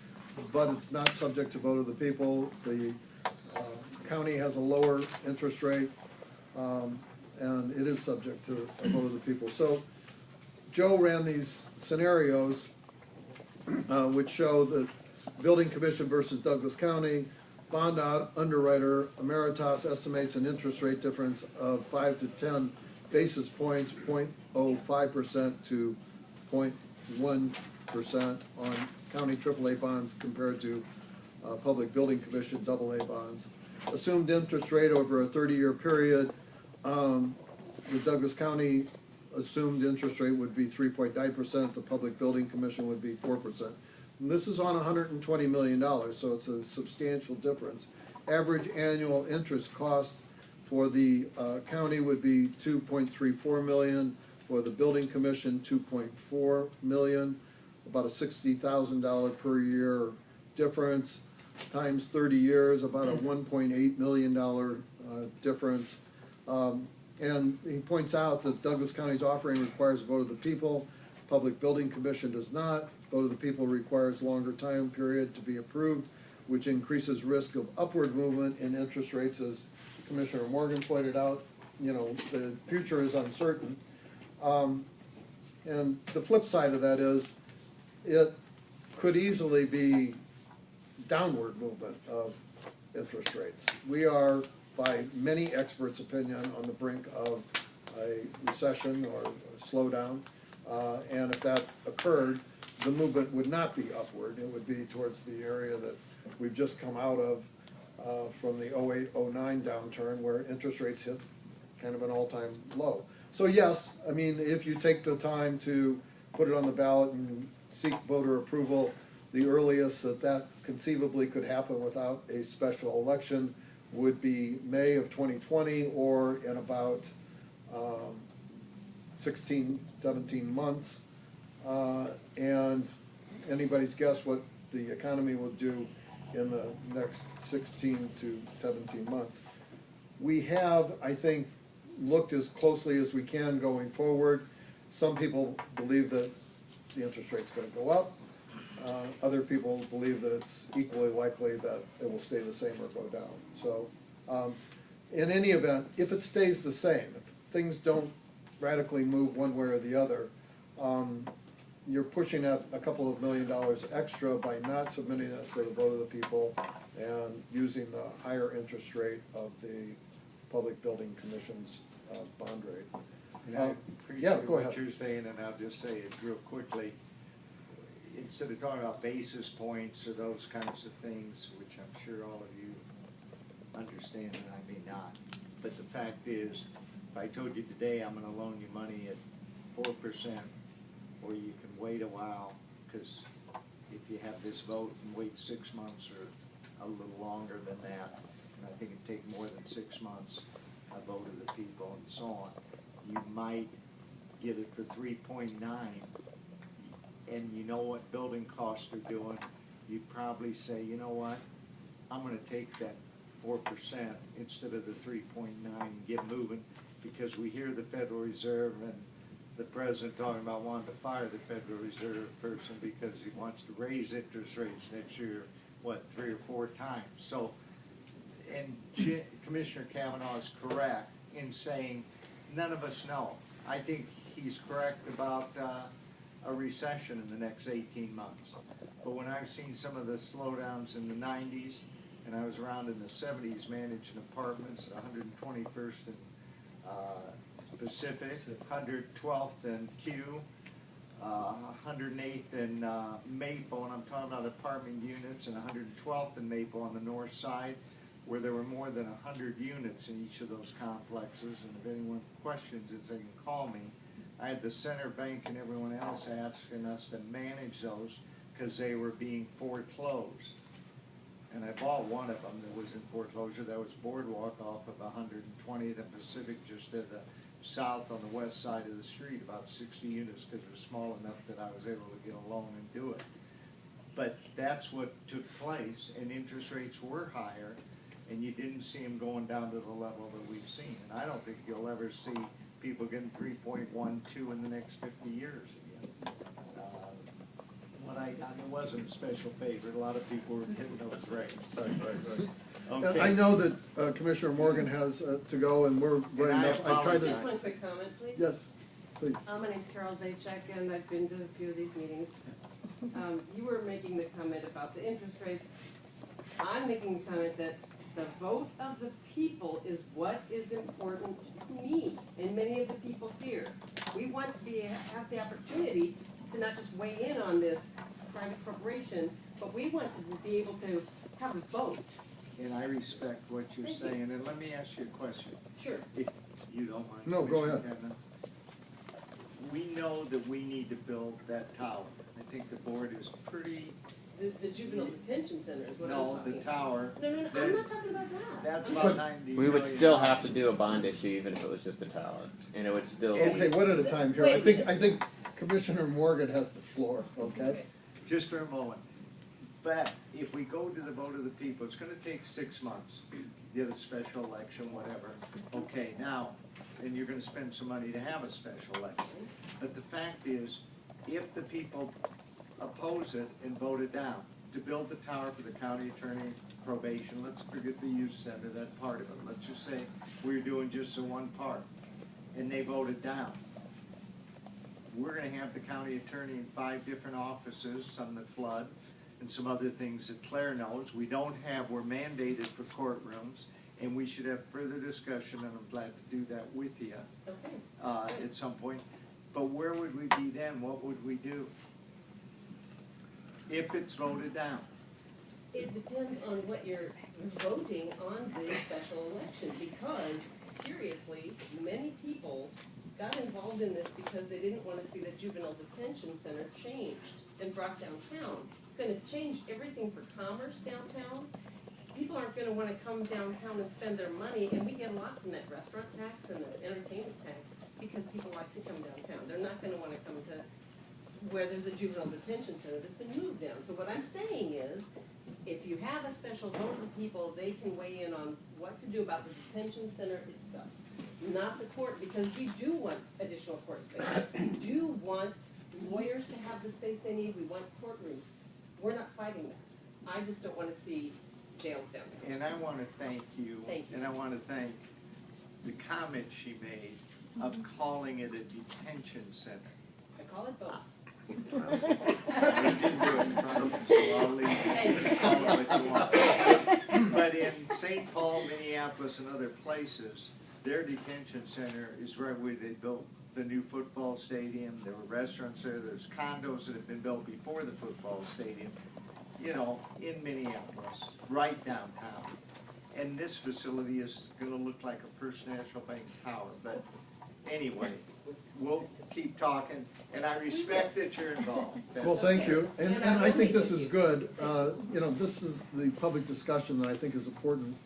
but it's not subject to vote of the people. The county has a lower interest rate, and it is subject to a vote of the people. So Joe ran these scenarios which show the Building Commission versus Douglas County. Bond underwriter Emeritus estimates an interest rate difference of 5 to 10 basis points, 0.05% to 0.1% on county AAA bonds compared to Public Building Commission AA bonds. Assumed interest rate over a 30-year period, the Douglas County assumed interest rate would be 3.9%, the Public Building Commission would be 4%. And this is on $120 million, so it's a substantial difference. Average annual interest cost for the county would be $2.34 million, for the Building Commission $2.4 million, about a $60,000 per year difference, times 30 years, about a $1.8 million difference. And he points out that Douglas County's offering requires a vote of the people. Public Building Commission does not. Vote of the people requires longer time period to be approved, which increases risk of upward movement in interest rates, as Commissioner Morgan pointed out. You know, the future is uncertain. And the flip side of that is it could easily be downward movement of interest rates. We are, by many experts' opinion, on the brink of a recession or a slowdown. And if that occurred, the movement would not be upward. It would be towards the area that we've just come out of from the 08-09 downturn, where interest rates hit kind of an all-time low. So yes, I mean, if you take the time to put it on the ballot and seek voter approval, the earliest that conceivably could happen without a special election would be May of 2020, or in about 16, 17 months. And anybody's guess what the economy will do in the next 16 to 17 months. We have, I think, looked as closely as we can going forward. Some people believe that the interest rate's going to go up. Other people believe that it's equally likely that it will stay the same or go down. So in any event, if it stays the same, if things don't radically move one way or the other, you're pushing out a couple of $1 million extra by not submitting it to the vote of the people and using the higher interest rate of the Public Building Commission's bond rate. And I yeah, appreciate go what ahead. you're saying, and I'll just say it real quickly. Instead of talking about basis points or those kinds of things, which I'm sure all of you understand and I may not, but the fact is, if I told you today I'm gonna loan you money at 4%, or you can wait a while, because if you have this vote and wait 6 months or a little longer than that, and I think it'd take more than 6 months, a vote of the people and so on, you might get it for 3.9, and you know what building costs are doing, you'd probably say, you know what, I'm gonna take that 4% instead of the 3.9 and get moving, because we hear the Federal Reserve and the president talking about wanting to fire the Federal Reserve person because he wants to raise interest rates next year. 3 or 4 times. So, and Commissioner Kavanaugh is correct in saying none of us know. I think he's correct about a recession in the next 18 months. But when I've seen some of the slowdowns in the 90s, and I was around in the 70s managing apartments at 121st and Pacific, 112th and Q, 108th and Maple, and I'm talking about apartment units, and 112th and Maple on the north side, where there were more than 100 units in each of those complexes, and if anyone questions it, they can call me. I had the Center Bank and everyone else asking us to manage those because they were being foreclosed. And I bought one of them that was in foreclosure. That was Boardwalk off of 120th and Pacific, just to the south on the west side of the street, about 60 units, because it was small enough that I was able to get a loan and do it. But that's what took place, and interest rates were higher, and you didn't see them going down to the level that we've seen. And I don't think you'll ever see people getting 3.12 in the next 50 years again. What I got, it wasn't a special favorite. A lot of people were getting those rates. And Okay. I know that Commissioner Morgan has to go, and we're And running I up. I tried Just to, one quick comment, please. yes, please. My name's Carol Zajac, and I've been to a few of these meetings. You were making the comment about the interest rates. I'm making the comment that the vote of the people is what is important to me and many of the people here. We want to have the opportunity to not just weigh in on this private corporation, but we want to be able to have a vote. And I respect what you're Thank you. saying, and let me ask you a question, Sure. if you don't mind. No, go Commissioner ahead. Kavanaugh. We know that we need to build that tower. I think the board is pretty, The juvenile detention center is what I'm no, talking the about. tower, No, I'm not talking about that. that's about 90 We would million still have to dollars. do a bond issue even if it was just a tower, and it would still be. Okay, one at a time here. Wait a minute. I think Commissioner Morgan has the floor, okay? Just for a moment. But if we go to the vote of the people, it's gonna take 6 months, get a special election, whatever. Okay, now, and you're gonna spend some money to have a special election. But the fact is, if the people oppose it and vote it down, to build the tower for the county attorney, probation, let's forget the youth center, that part of it. Let's just say we're doing just the one part, and they vote it down. We're gonna have the county attorney in 5 different offices, some that flood, and some other things that Claire knows. We're mandated for courtrooms, and we should have further discussion, and I'm glad to do that with you, Okay. at some point. But where would we be then? What would we do? If it's voted down? It depends on what you're voting on this special election, because seriously, many people got involved in this because they didn't wanna see the juvenile detention center changed and brought downtown. It's gonna change everything for commerce downtown. People aren't gonna wanna come downtown and spend their money, and we get a lot from that restaurant tax and the entertainment tax, because people like to come downtown. They're not gonna wanna come to where there's a juvenile detention center that's been moved down. So what I'm saying is, if you have a special vote of the people, they can weigh in on what to do about the detention center itself. Not the court, because we do want additional court space. We do want lawyers to have the space they need. We want courtrooms. We're not fighting that. I just don't wanna see jails down there. And I wanna thank you. Thank you. And I wanna thank the comment she made of calling it a detention center. I call it both. We didn't do it in front of you, so I'll leave you to call it what you want. But in St. Paul, Minneapolis, and other places, their detention center is right where they built the new football stadium. There were restaurants there, there's condos that have been built before the football stadium, you know, in Minneapolis, right downtown. And this facility is gonna look like a First National Bank tower, but anyway, we'll keep talking, and I respect that you're involved. Well, thank you, and I think this is And good. You know, this is the public discussion that I think is important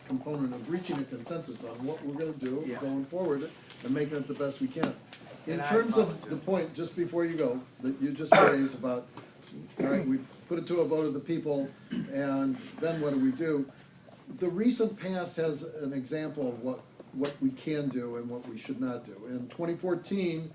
component of reaching a consensus on what we're gonna do Yeah. going forward and making it the best we can. In And I terms of the apologize. point, just before you go, that you just raised about, all right, we put it to a vote of the people, and then what do? The recent past has an example of what we can do and what we should not do. In 2014,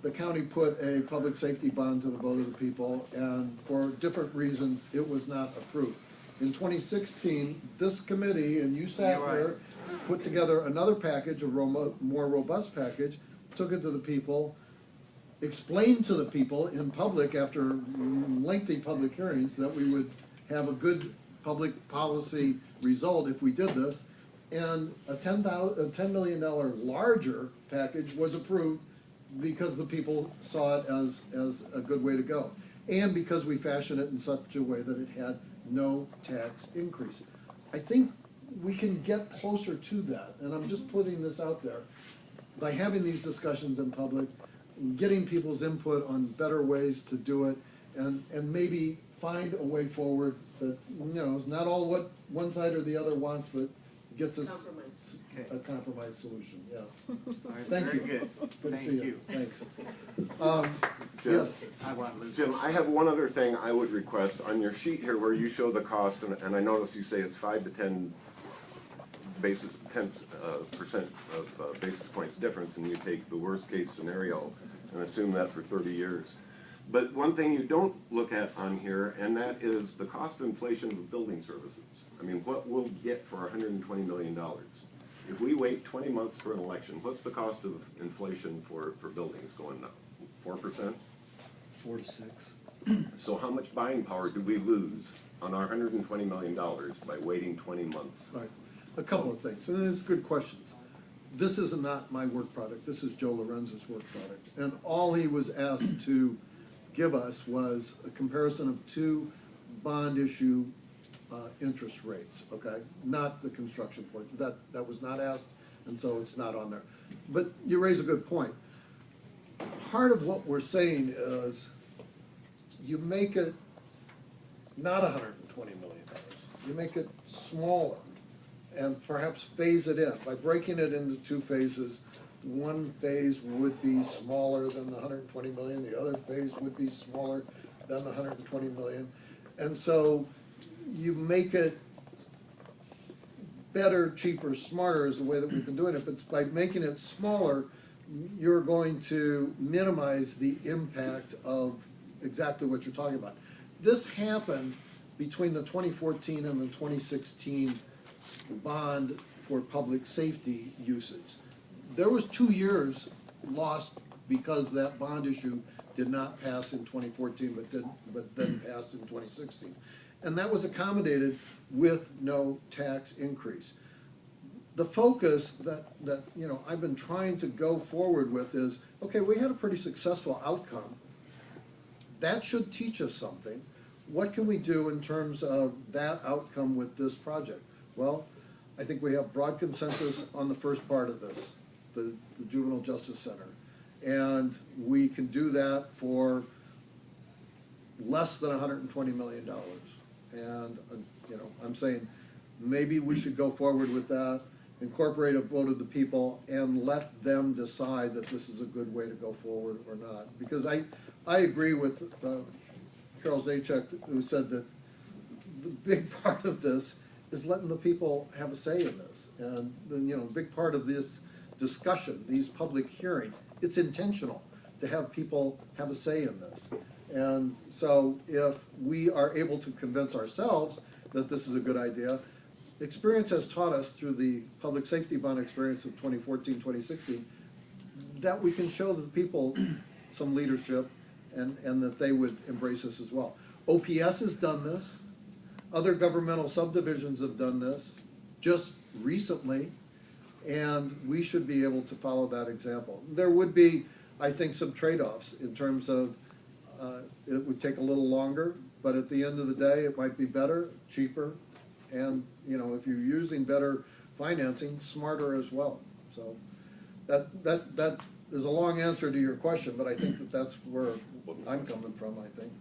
the county put a public safety bond to the vote of the people, and for different reasons, it was not approved. In 2016, this committee, and you sat You're right. here, put together another package, a more robust package, took it to the people, explained to the people in public after lengthy public hearings that we would have a good public policy result if we did this. And a $10 million larger package was approved because the people saw it as a good way to go. And because we fashioned it in such a way that it had no tax increase. I think we can get closer to that, and I'm just putting this out there. By having these discussions in public, getting people's input on better ways to do it, and maybe find a way forward that, is not all what one side or the other wants, but gets us Compromise. a compromise solution, yes. All right, Thank very you. good. Good to Thank see you, you. thanks. Jim? Yes, I want to listen. Jim, I have one other thing I would request on your sheet here where you show the cost, and I notice you say it's 5 to 10 percent of basis points difference, and you take the worst case scenario and assume that for 30 years. But one thing you don't look at on here, and that is the cost of inflation of building services. I mean, what we'll get for $120 million? If we wait 20 months for an election, what's the cost of inflation for buildings going up? 4%? 4 to 6. So how much buying power do we lose on our $120 million by waiting 20 months? right. A couple of things, and it's good questions. This is not my work product, this is Joe Lorenzo's work product. And all he was asked to give us was a comparison of two bond issue interest rates, okay? Not the construction point, that was not asked, and so it's not on there. But you raise a good point. Part of what we're saying is, you make it not $120 million, you make it smaller, and perhaps phase it in. By breaking it into two phases, one phase would be smaller than the $120 million, the other phase would be smaller than the $120 million. And so you make it better, cheaper, smarter is the way that we've been doing it, but by making it smaller, you're going to minimize the impact of exactly what you're talking about. This happened between the 2014 and the 2016 bond for public safety usage. There was 2 years lost because that bond issue did not pass in 2014, but then passed in 2016. And that was accommodated with no tax increase. The focus that I've been trying to go forward with is, okay, we had a pretty successful outcome. That should teach us something. What can we do in terms of that outcome with this project? Well, I think we have broad consensus on the first part of this, the Juvenile Justice Center. And we can do that for less than $120 million. And, I'm saying maybe we should go forward with that, incorporate a vote of the people, and let them decide that this is a good way to go forward or not. Because I agree with Carol Zajac, who said that the big part of this is letting the people have a say in this. And, a big part of this discussion, these public hearings, it's intentional to have people have a say in this. And so if we are able to convince ourselves that this is a good idea, experience has taught us through the public safety bond experience of 2014, 2016, that we can show the people some leadership and that they would embrace us as well. OPS has done this. Other governmental subdivisions have done this just recently, and we should be able to follow that example. There would be, I think, some trade-offs in terms of it would take a little longer, but at the end of the day, it might be better, cheaper, and if you're using better financing, smarter as well. So that is a long answer to your question, but I think that that's where I'm coming from, I think.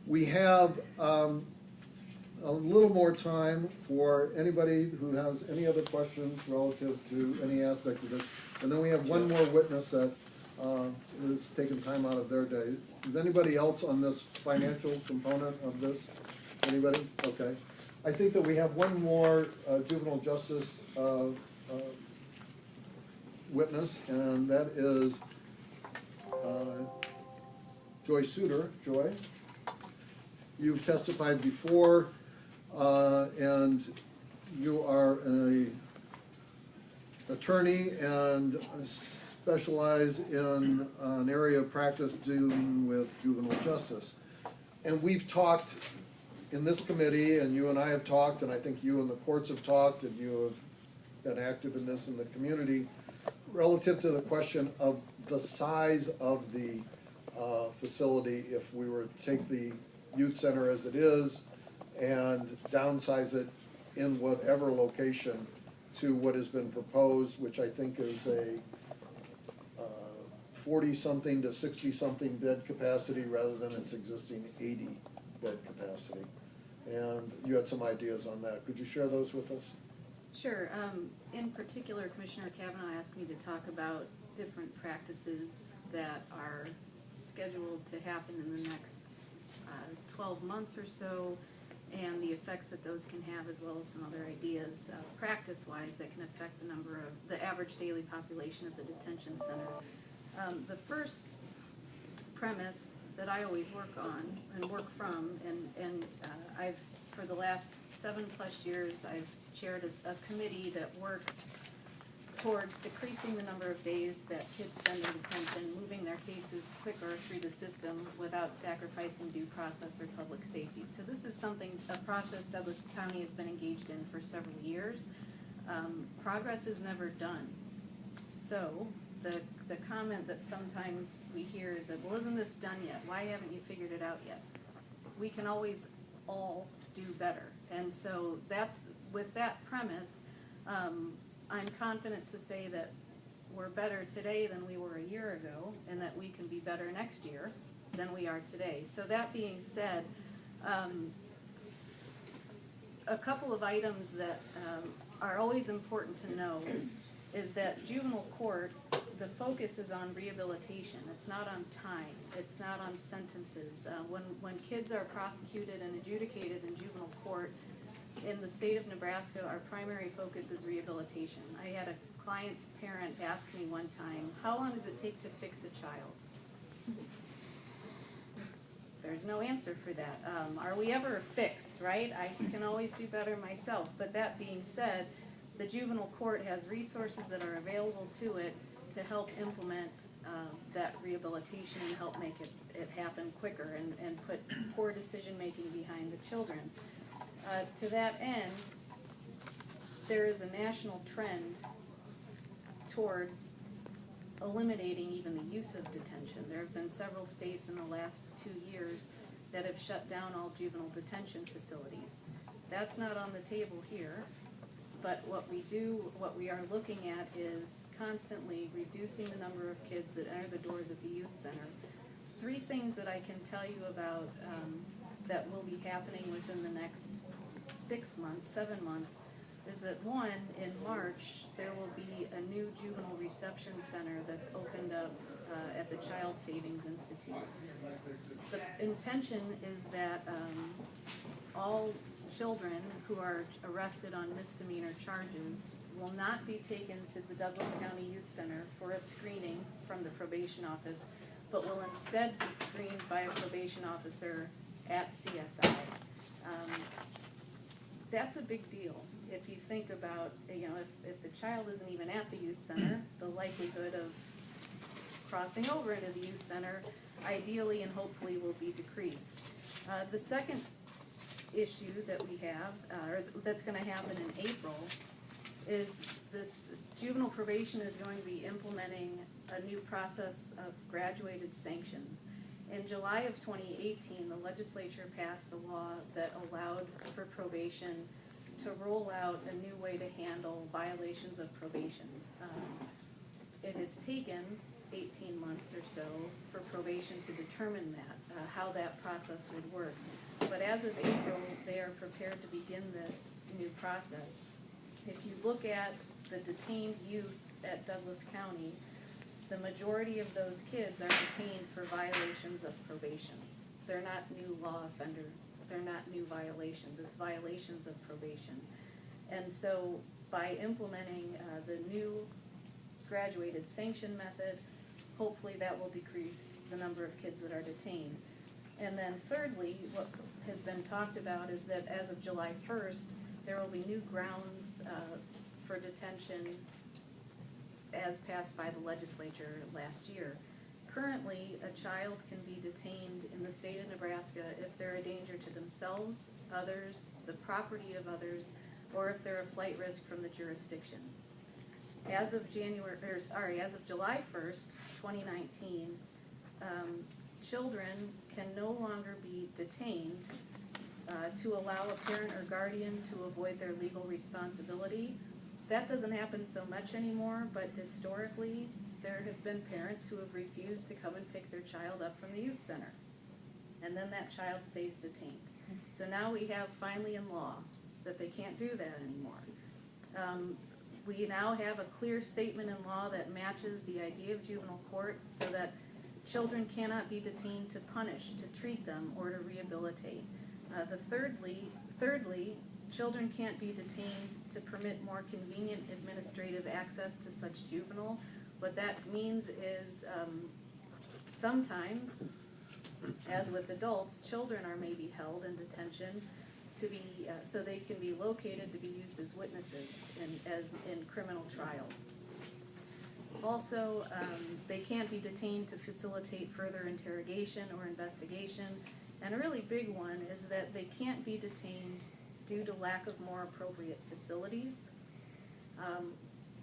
We have a little more time for anybody who has any other questions relative to any aspect of this. And then we have one more witness that is taking time out of their day. Is anybody else on this financial component of this? Anybody? Okay. I think that we have one more juvenile justice witness, and that is Joy Suter. Joy, you've testified before and you are a attorney and specialize in an area of practice dealing with juvenile justice. And we've talked in this committee, and you and I have talked, and I think you and the courts have talked, and you have been active in this in the community, relative to the question of the size of the facility if we were to take the youth center as it is and downsize it in whatever location to what has been proposed, which I think is a 40-something to 60-something bed capacity rather than its existing 80 bed capacity. And you had some ideas on that. Could you share those with us? Sure. In particular, Commissioner Kavanaugh asked me to talk about different practices that are scheduled to happen in the next 12 months or so, and the effects that those can have, as well as some other ideas practice-wise that can affect the average daily population of the detention center. The first premise that I always work on and work from, and I've, for the last 7+ years, I've chaired a committee that works towards decreasing the number of days that kids spend in detention, moving their cases quicker through the system without sacrificing due process or public safety. So this is a process Douglas County has been engaged in for several years. Progress is never done. So the comment that sometimes we hear is that, well, isn't this done yet? Why haven't you figured it out yet? We can always all do better. And so with that premise, I'm confident to say that we're better today than we were a year ago, and that we can be better next year than we are today. So that being said, a couple of items that are always important to know is that juvenile court, the focus is on rehabilitation. It's not on time. It's not on sentences. When kids are prosecuted and adjudicated in juvenile court, in the state of Nebraska, our primary focus is rehabilitation. I had a client's parent ask me one time, how long does it take to fix a child? There's no answer for that. Are we ever fixed, right? I can always do better myself. But that being said, the juvenile court has resources that are available to it to help implement that rehabilitation and help make it happen quicker and put poor decision-making behind the children. To that end, there is a national trend towards eliminating even the use of detention. There have been several states in the last 2 years that have shut down all juvenile detention facilities. That's not on the table here, but what we are looking at is constantly reducing the number of kids that enter the doors at the youth center. 3 things that I can tell you about that will be happening within the next 6 months, 7 months, is that one, in March, there will be a new juvenile reception center that's opened up at the Child Savings Institute. The intention is that all children who are arrested on misdemeanor charges will not be taken to the Douglas County Youth Center for a screening from the probation office, but will instead be screened by a probation officer at CSI. That's a big deal. If you think about, if the child isn't even at the youth center, the likelihood of crossing over into the youth center ideally and hopefully will be decreased. The second issue that we have, or that's going to happen in April, is this juvenile probation is going to be implementing a new process of graduated sanctions. In July of 2018, the legislature passed a law that allowed for probation to roll out a new way to handle violations of probation. It has taken 18 months or so for probation to determine that, how that process would work. But as of April, they are prepared to begin this new process. If you look at the detained youth at Douglas County, the majority of those kids are detained for violations of probation. They're not new law offenders. They're not new violations. It's violations of probation. And so by implementing the new graduated sanction method, hopefully that will decrease the number of kids that are detained. And then thirdly, what has been talked about is that as of July 1st, there will be new grounds for detention as passed by the legislature last year. Currently, a child can be detained in the state of Nebraska if they're a danger to themselves, others, the property of others, or if they're a flight risk from the jurisdiction. As of July 1st, 2019, children can no longer be detained to allow a parent or guardian to avoid their legal responsibility. That doesn't happen so much anymore, but historically, there have been parents who have refused to come and pick their child up from the youth center. And then that child stays detained. So now we have finally in law that they can't do that anymore. We now have a clear statement in law that matches the idea of juvenile court so that children cannot be detained to punish, to treat them, or to rehabilitate. Thirdly, children can't be detained to permit more convenient administrative access to such juvenile. What that means is sometimes, as with adults, children are maybe held in detention to be so they can be located to be used as witnesses in criminal trials. Also, they can't be detained to facilitate further interrogation or investigation. And a really big one is that they can't be detained due to lack of more appropriate facilities.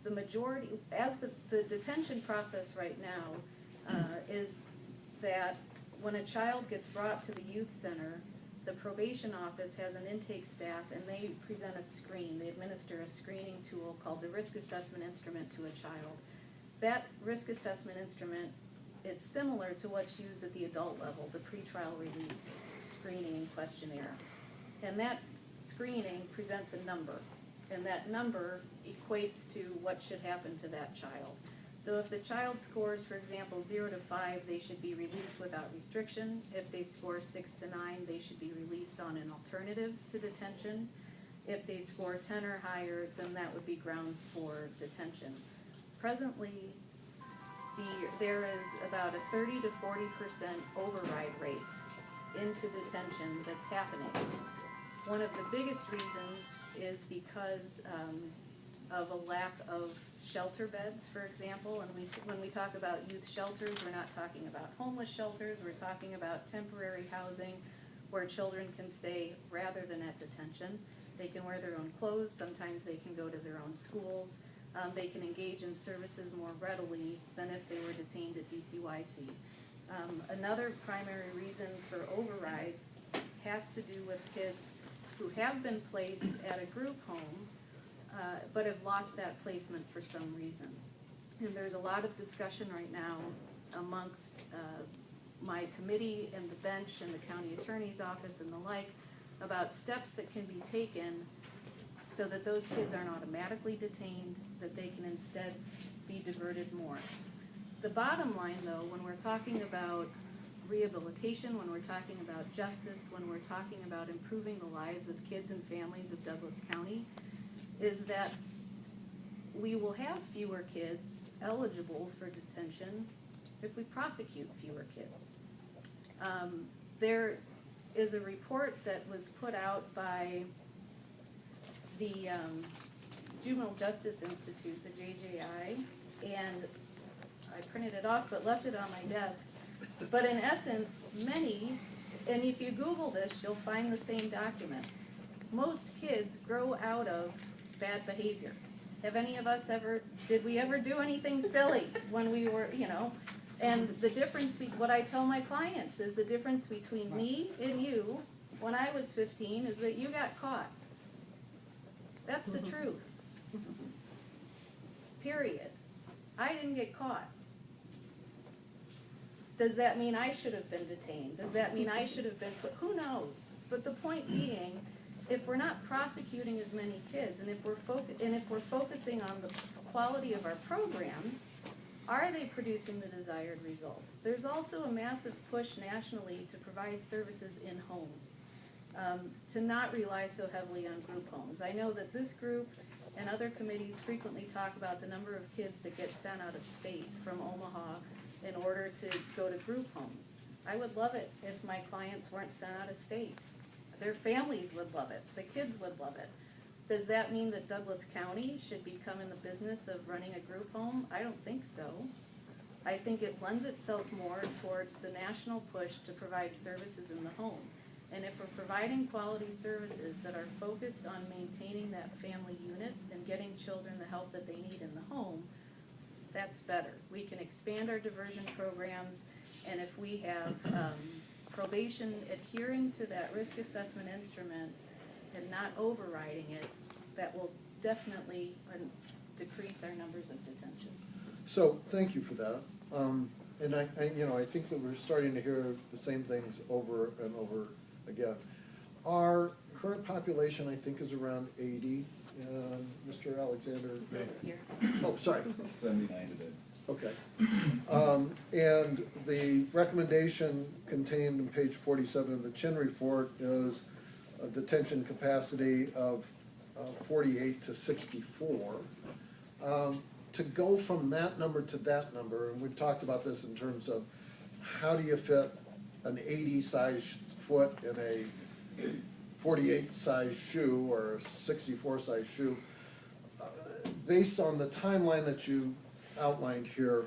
The majority, as the detention process right now is that when a child gets brought to the youth center, the probation office has an intake staff and they present a screen. They administer a screening tool called the risk assessment instrument to a child. That risk assessment instrument, it's similar to what's used at the adult level, the pretrial release screening and questionnaire. And that screening presents a number, and that number equates to what should happen to that child. So if the child scores, for example, 0 to 5, they should be released without restriction. If they score 6 to 9, they should be released on an alternative to detention. If they score 10 or higher, then that would be grounds for detention. Presently, there is about a 30 to 40% override rate into detention that's happening. One of the biggest reasons is because of a lack of shelter beds, for example. And when we talk about youth shelters, we're not talking about homeless shelters. We're talking about temporary housing where children can stay rather than at detention. They can wear their own clothes. Sometimes they can go to their own schools. They can engage in services more readily than if they were detained at DCYC. Another primary reason for overrides has to do with kids who have been placed at a group home but have lost that placement for some reason. And there's a lot of discussion right now amongst my committee and the bench and the county attorney's office and the like about steps that can be taken so that those kids aren't automatically detained, that they can instead be diverted more. The bottom line, though, when we're talking about rehabilitation, when we're talking about justice, when we're talking about improving the lives of kids and families of Douglas County, is that we will have fewer kids eligible for detention if we prosecute fewer kids. There is a report that was put out by the Juvenile Justice Institute, the JJI, and I printed it off but left it on my desk. But in essence, many, and if you Google this, you'll find the same document. Most kids grow out of bad behavior. Have any of us did we ever do anything silly when we were, and the difference, what I tell my clients is the difference between me and you when I was 15 is that you got caught. That's the truth. Period. I didn't get caught. Does that mean I should have been detained? Does that mean I should have been put? Who knows? But the point being, if we're not prosecuting as many kids, and if we're focusing on the quality of our programs, are they producing the desired results? There's also a massive push nationally to provide services in home, to not rely so heavily on group homes. I know that this group and other committees frequently talk about the number of kids that get sent out of state from Omaha in order to go to group homes. I would love it if my clients weren't sent out of state. their families would love it, the kids would love it. Does that mean that Douglas County should become in the business of running a group home? I don't think so. I think it lends itself more towards the national push to provide services in the home. And if we're providing quality services that are focused on maintaining that family unit and getting children the help that they need in the home, that's better. We can expand our diversion programs, and if we have probation adhering to that risk assessment instrument and not overriding it, that will definitely decrease our numbers of detention. So, thank you for that. And I think that we're starting to hear the same things over and over again. Our current population, I think, is around 80. Mr. Alexander. Is it here? Oh, sorry. 79 today. Okay. And the recommendation contained in page 47 of the Chin report is a detention capacity of 48 to 64. To go from that number to that number, and we've talked about this in terms of how do you fit an 80 size foot in a 48 size shoe or a 64 size shoe, based on the timeline that you outlined here,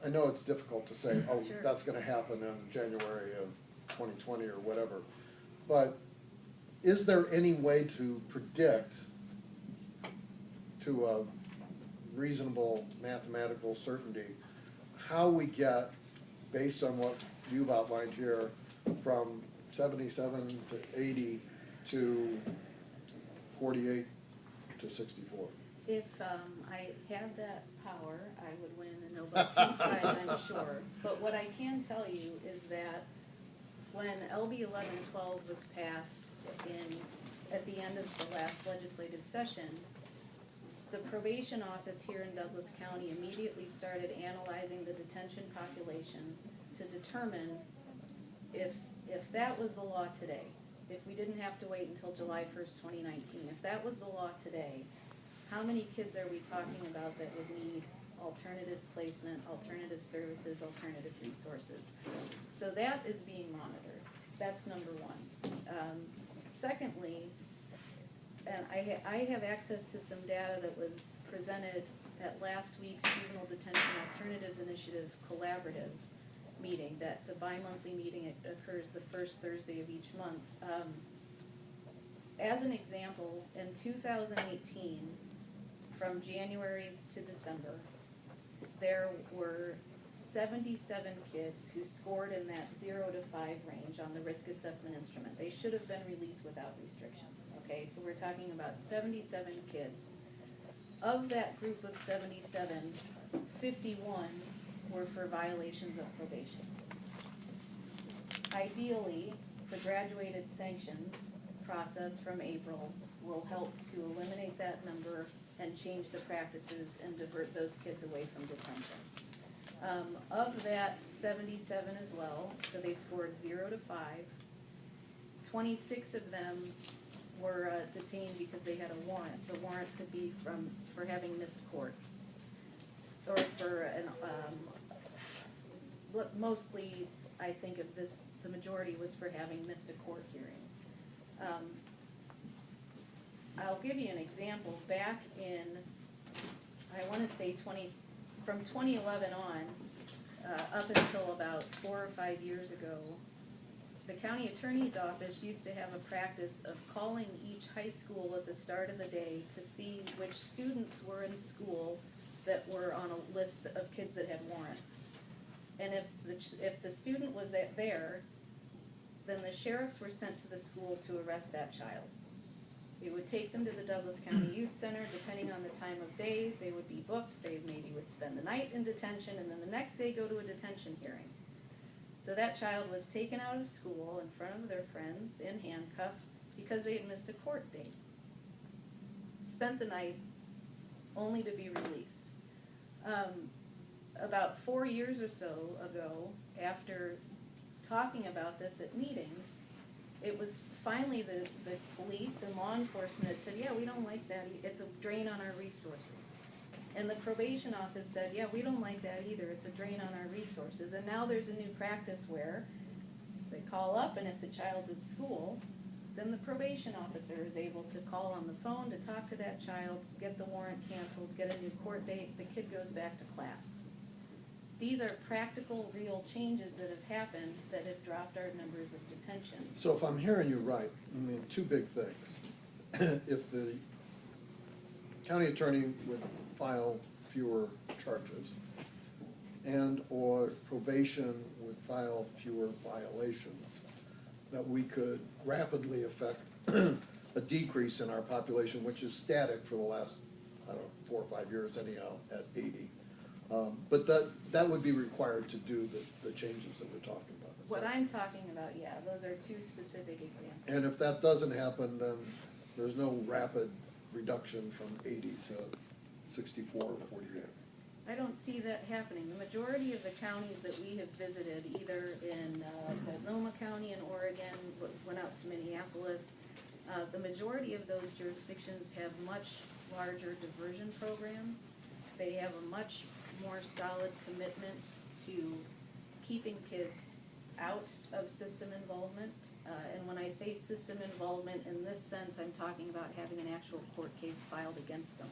I know it's difficult to say, oh, Sure. that's gonna happen in January of 2020 or whatever, but is there any way to predict to a reasonable mathematical certainty how we get, based on what you've outlined here, from 77 to 80 to 48 to 64? If I had that power, I would win a Nobel Peace Prize, I'm sure. But what I can tell you is that when LB 1112 was passed at the end of the last legislative session, the probation office here in Douglas County immediately started analyzing the detention population to determine if that was the law today, if we didn't have to wait until July 1st, 2019, if that was the law today, how many kids are we talking about that would need alternative placement, alternative services, alternative resources? So that is being monitored. That's number one. Secondly, and I have access to some data that was presented at last week's Juvenile Detention Alternatives Initiative Collaborative meeting. That's a bi-monthly meeting. It occurs the first Thursday of each month. As an example, in 2018, from January to December, there were 77 kids who scored in that 0 to 5 range on the risk assessment instrument. They should have been released without restriction. Okay, so we're talking about 77 kids. Of that group of 77, 51 were for violations of probation. Ideally, the graduated sanctions process from April will help to eliminate that number and change the practices and divert those kids away from detention. Of that 77 as well, so they scored 0 to 5, 26 of them were detained because they had a warrant. The warrant could be for having missed court, or for an, mostly I think of this, the majority was for having missed a court hearing. I'll give you an example. Back in, I want to say from 2011 on, up until about 4 or 5 years ago, the county attorney's office used to have a practice of calling each high school at the start of the day to see which students were in school that were on a list of kids that had warrants. And if the student was there, then the sheriffs were sent to the school to arrest that child. We would take them to the Douglas County Youth Center. Depending on the time of day, they would be booked. They maybe would spend the night in detention, and then the next day go to a detention hearing. So that child was taken out of school in front of their friends in handcuffs because they had missed a court date. Spent the night only to be released. About 4 years or so ago, after talking about this at meetings, it was finally the police and law enforcement that said, yeah, we don't like that. It's a drain on our resources. And the probation office said, yeah, we don't like that either. It's a drain on our resources. And now there's a new practice where they call up, and if the child's at school, then the probation officer is able to call on the phone to talk to that child, get the warrant canceled, get a new court date, the kid goes back to class. These are practical, real changes that have happened that have dropped our numbers of detention. So if I'm hearing you right, I mean, two big things. If the county attorney would file fewer charges, and/or probation would file fewer violations, that we could rapidly affect a decrease in our population, which is static for the last, I don't know, 4 or 5 years anyhow, at 80. But that would be required to do the changes that we're talking about. What I'm talking about, yeah, those are two specific examples. And if that doesn't happen, then there's no rapid reduction from 80 to 64 or 48. I don't see that happening. The majority of the counties that we have visited, either in Multnomah County in Oregon, went out to Minneapolis, the majority of those jurisdictions have much larger diversion programs. They have a much more solid commitment to keeping kids out of system involvement. And when I say system involvement in this sense, I'm talking about having an actual court case filed against them.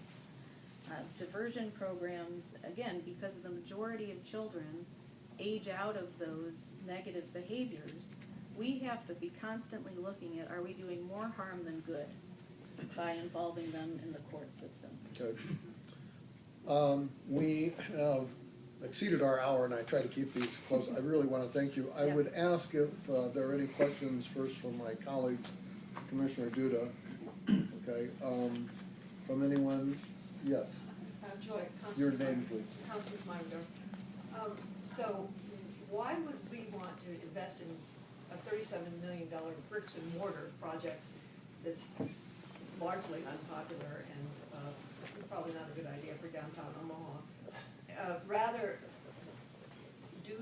Diversion programs, again, because the majority of children age out of those negative behaviors, we have to be constantly looking at, are we doing more harm than good by involving them in the court system? Okay. We have exceeded our hour, and I try to keep these close. I really want to thank you. I would ask if there are any questions first from my colleagues, Commissioner Duda. Okay, from anyone? Yes. Joy, Your name, please. Councilman Meyer. So why would we want to invest in a $37 million bricks and mortar project that's largely unpopular and probably not a good idea for downtown Omaha? Rather do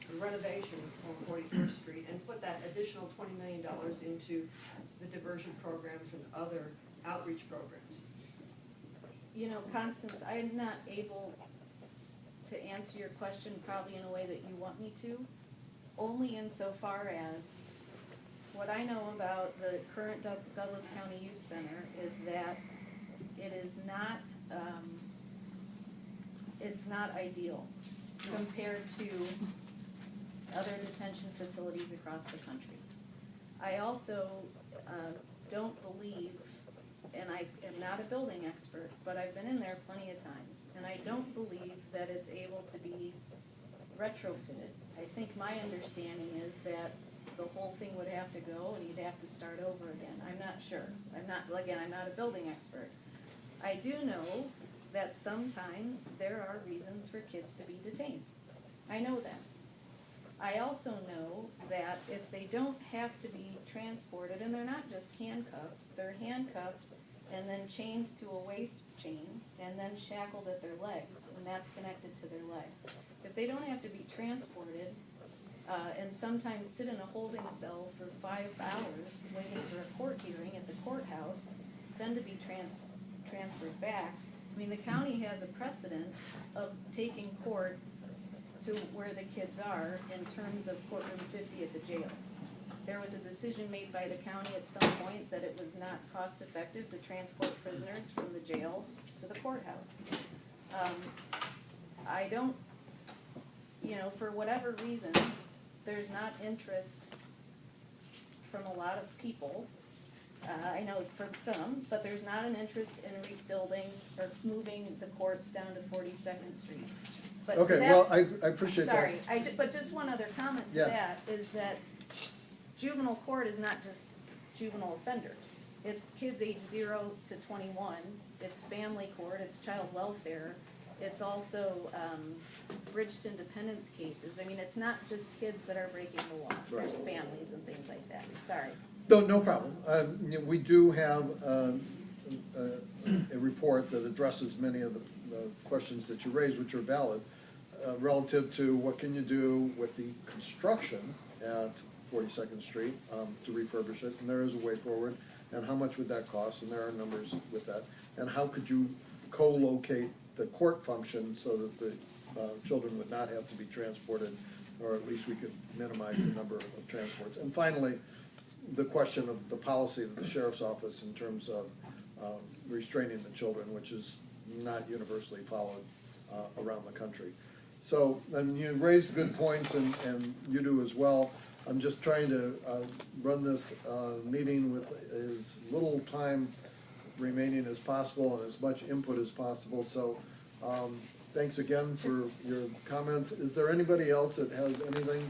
the renovation on 41st Street and put that additional $20 million into the diversion programs and other outreach programs. You know, Constance, I'm not able to answer your question probably in a way that you want me to, only insofar as what I know about the current Douglas County Youth Center is that it is not, it's not ideal compared to other detention facilities across the country. I also don't believe, and I am not a building expert, but I've been in there plenty of times, and I don't believe that it's able to be retrofitted. I think my understanding is that the whole thing would have to go and you'd have to start over again. I'm not sure. I'm not a building expert. I do know that sometimes there are reasons for kids to be detained. I know that. I also know that if they don't have to be transported, and they're not just handcuffed, they're handcuffed and then chained to a waist chain and then shackled at their legs, and that's connected to their legs. If they don't have to be transported and sometimes sit in a holding cell for 5 hours waiting for a court hearing at the courthouse, then to be transferred back, I mean, the county has a precedent of taking court to where the kids are in terms of courtroom 50 at the jail. There was a decision made by the county at some point that it was not cost effective to transport prisoners from the jail to the courthouse. I don't, you know, for whatever reason, there's not interest from a lot of people. I know from some, but there's not an interest in rebuilding or moving the courts down to 42nd Street. But Okay, that, well, I appreciate that. sorry, but just one other comment to Yeah. that is that juvenile court is not just juvenile offenders. It's kids age 0 to 21. It's family court. It's child welfare. It's also bridge to independence cases. I mean, it's not just kids that are breaking the law. There's families and things like that. Sorry. No problem. We do have a report that addresses many of the questions that you raised, which are valid, relative to what can you do with the construction at 42nd Street to refurbish it, and there is a way forward, and how much would that cost, and there are numbers with that, and how could you co-locate the court function so that the children would not have to be transported, or at least we could minimize the number of transports. And finally, the question of the policy of the sheriff's office in terms of restraining the children, which is not universally followed around the country. So, and you raised good points, and you do as well. I'm just trying to run this meeting with as little time remaining as possible and as much input as possible. So, thanks again for your comments. Is there anybody else that has anything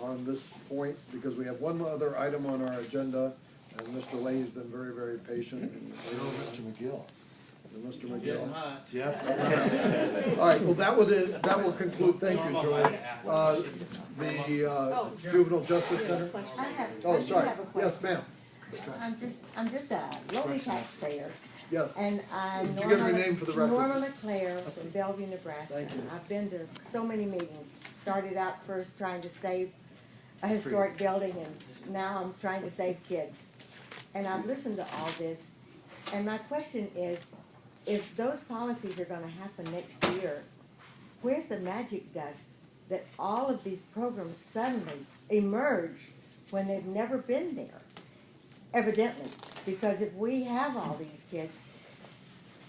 on this point? Because we have one other item on our agenda, and Mr. Leahy's been very, very patient. Hello, Mr. McGill. And Mr. McGill. Jeff? All right, well, that will conclude, thank you, Joy. The Juvenile Justice Center? I have, Oh, I do sorry, have a question. yes, ma'am, I'm just a lowly taxpayer, yes. and I Could you give your normally, name for the record? Norma Claire from Bellevue, Nebraska. Thank you. I've been to so many meetings, started out first trying to save a historic building, and now I'm trying to save kids. And I've listened to all this, and my question is, if those policies are gonna happen next year, where's the magic dust that all of these programs suddenly emerge when they've never been there? Evidently, because if we have all these kids,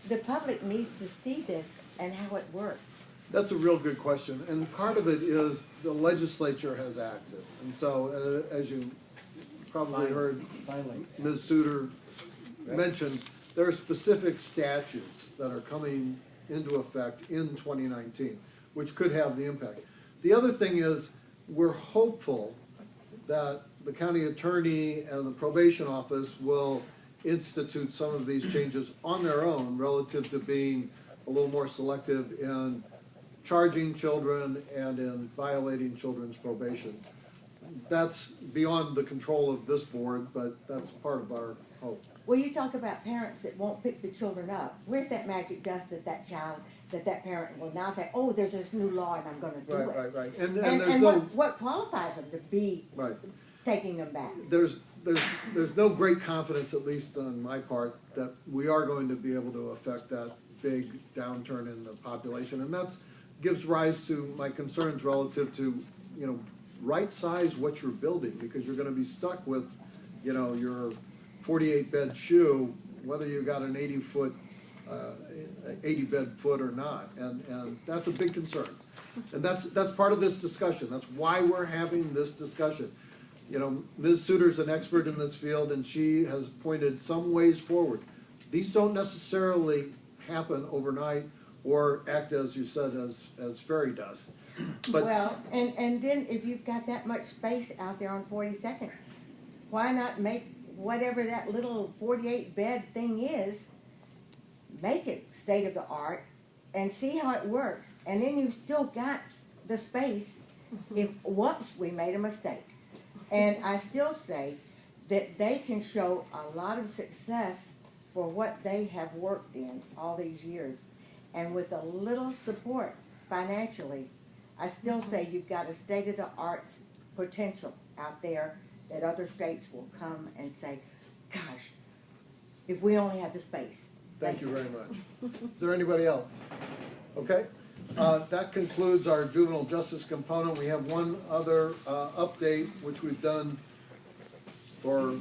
the public needs to see this and how it works. That's a real good question, and part of it is the legislature has acted. And so, as you probably heard Finally. Ms. Suter mention, there are specific statutes that are coming into effect in 2019, which could have the impact. The other thing is, we're hopeful that the county attorney and the probation office will institute some of these changes on their own relative to being a little more selective in charging children and in violating children's probation. That's beyond the control of this board, but that's part of our hope. Well, you talk about parents that won't pick the children up. Where's that magic dust that that parent will now say, oh, there's this new law and I'm gonna do it? Right. And And, there's and no, what qualifies them to be right. taking them back? There's no great confidence, at least on my part, that we are going to be able to affect that big downturn in the population. And that gives rise to my concerns relative to, right size what you're building, because you're gonna be stuck with, your 48-bed shoe, whether you got an 80-bed foot or not. And that's a big concern. And that's part of this discussion. That's why we're having this discussion. Ms. Suter's an expert in this field, and she has pointed some ways forward. These don't necessarily happen overnight or act, as you said, as fairy dust. But Well, and then if you've got that much space out there on 42nd, why not make whatever that little 48-bed thing is, make it state of the art and see how it works. And then you've still got the space if once we made a mistake. And I still say that they can show a lot of success for what they have worked in all these years. And with a little support financially, I still say you've got a state-of-the-art potential out there that other states will come and say, gosh, if we only had the space. thank you very much. Is there anybody else? Okay. That concludes our juvenile justice component. We have one other update, which we've done for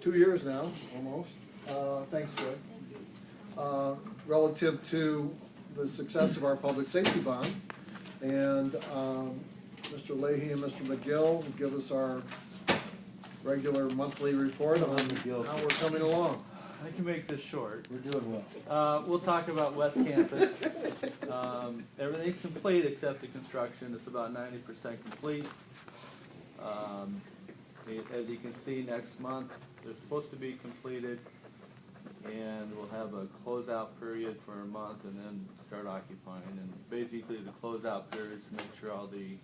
2 years now, almost. Thanks, Joy. Relative to the success of our public safety bond. And Mr. Leahy and Mr. McGill will give us our regular monthly report on how we're coming along. I can make this short. We're doing well. We'll talk about West Campus. Everything's complete except the construction. It's about 90% complete. As you can see, next month they're supposed to be completed, and we'll have a closeout period for a month and then start occupying. And basically the closeout period is to make sure all the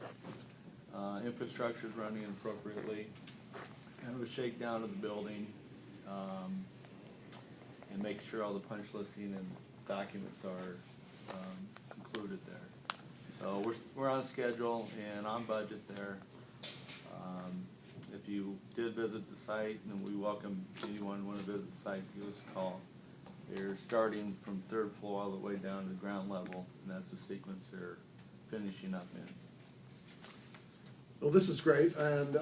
infrastructure is running appropriately, kind of a shakedown of the building, and make sure all the punch listing and documents are included there. So we're on schedule and on budget there. If you did visit the site, and we welcome anyone who want to visit the site, give us a call. They're starting from third floor all the way down to the ground level, and that's the sequence they're finishing up in. Well, this is great, and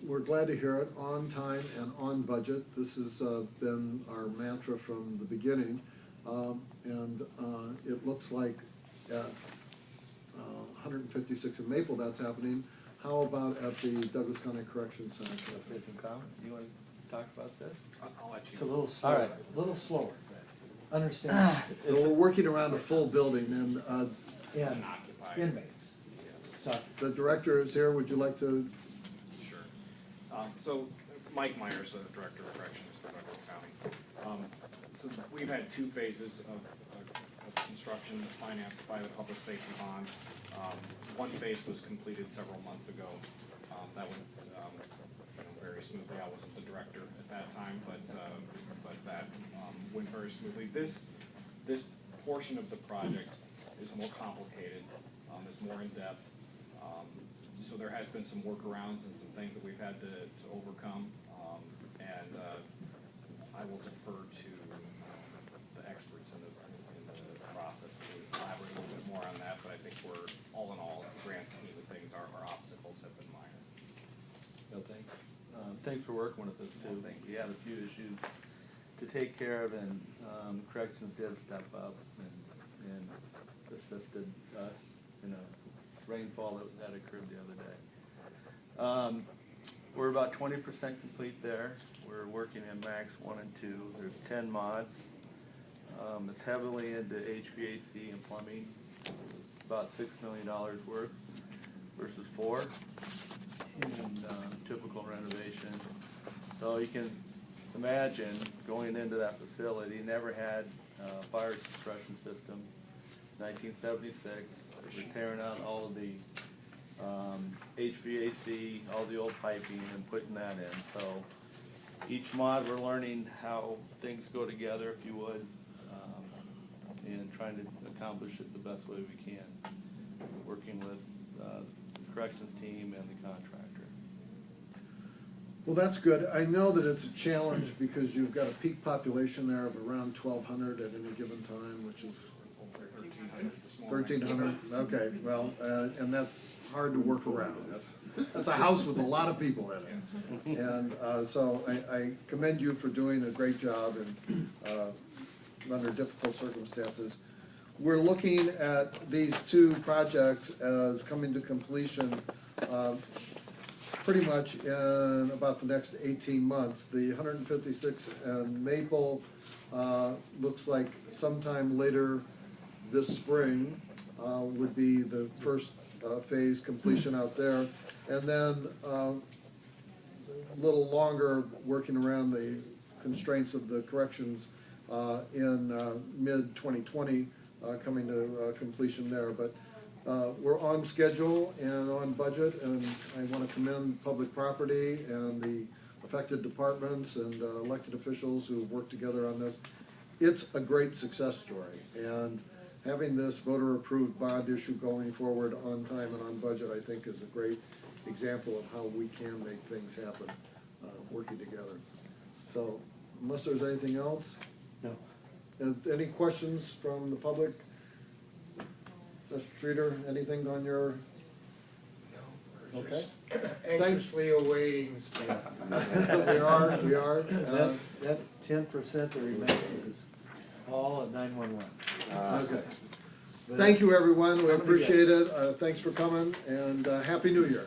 we're glad to hear it, on time and on budget. This has been our mantra from the beginning, and it looks like at 156 in Maple that's happening. How about at the Douglas County Corrections Center? Say some comment? You wanna talk about this? I'll let you. It's a little All slower, right. a little slower, but understand. We're working around a full building, and And Occupied. inmates. So, the director is here. Would you like to? Sure. So Mike Myers, the Director of Corrections for Douglas County. So we've had two phases of construction financed by the public safety bond. One phase was completed several months ago. That went very smoothly. I wasn't the director at that time, but that went very smoothly. This portion of the project is more complicated, is more in-depth. So there has been some workarounds and some things that we've had to overcome. And I will defer to the experts in the process to elaborate a little bit more on that, but I think we're, all in all, in the grand scheme of things, our obstacles have been minor. No, thanks. Thanks for working with us too. Thank you. We had a few issues to take care of, and corrections did step up and assisted us in a rainfall that occurred the other day. We're about 20% complete there. We're working in Max 1 and 2. There's 10 mods. It's heavily into HVAC and plumbing. It's about $6 million worth versus 4 in typical renovation. So you can imagine going into that facility, never had a fire suppression system. It's 1976. We're tearing out all of the HVAC, all the old piping, and putting that in. So each mod, we're learning how things go together, if you would, and trying to accomplish it the best way we can, working with the corrections team and the contractor. Well, that's good. I know that it's a challenge because you've got a peak population there of around 1,200 at any given time, which is 1,300. Okay, well, and that's hard to work around. That's a house with a lot of people in it, and so I commend you for doing a great job and under difficult circumstances. We're looking at these two projects as coming to completion pretty much in about the next 18 months. The 156 and Maple looks like sometime later this spring would be the first phase completion out there. And then a little longer working around the constraints of the corrections in mid-2020 coming to completion there. But we're on schedule and on budget, and I want to commend Public Property and the affected departments and elected officials who have worked together on this. It's a great success story, and having this voter-approved bond issue going forward on time and on budget, I think, is a great example of how we can make things happen, working together. So, unless there's anything else? no. Any questions from the public? Mr. Streeter, anything on your? Okay. Anxiously awaiting space. We are. That 10% that remains is all at 911. Okay. But Thank you, it's everyone. We coming together. appreciate it. Thanks for coming, and Happy New Year.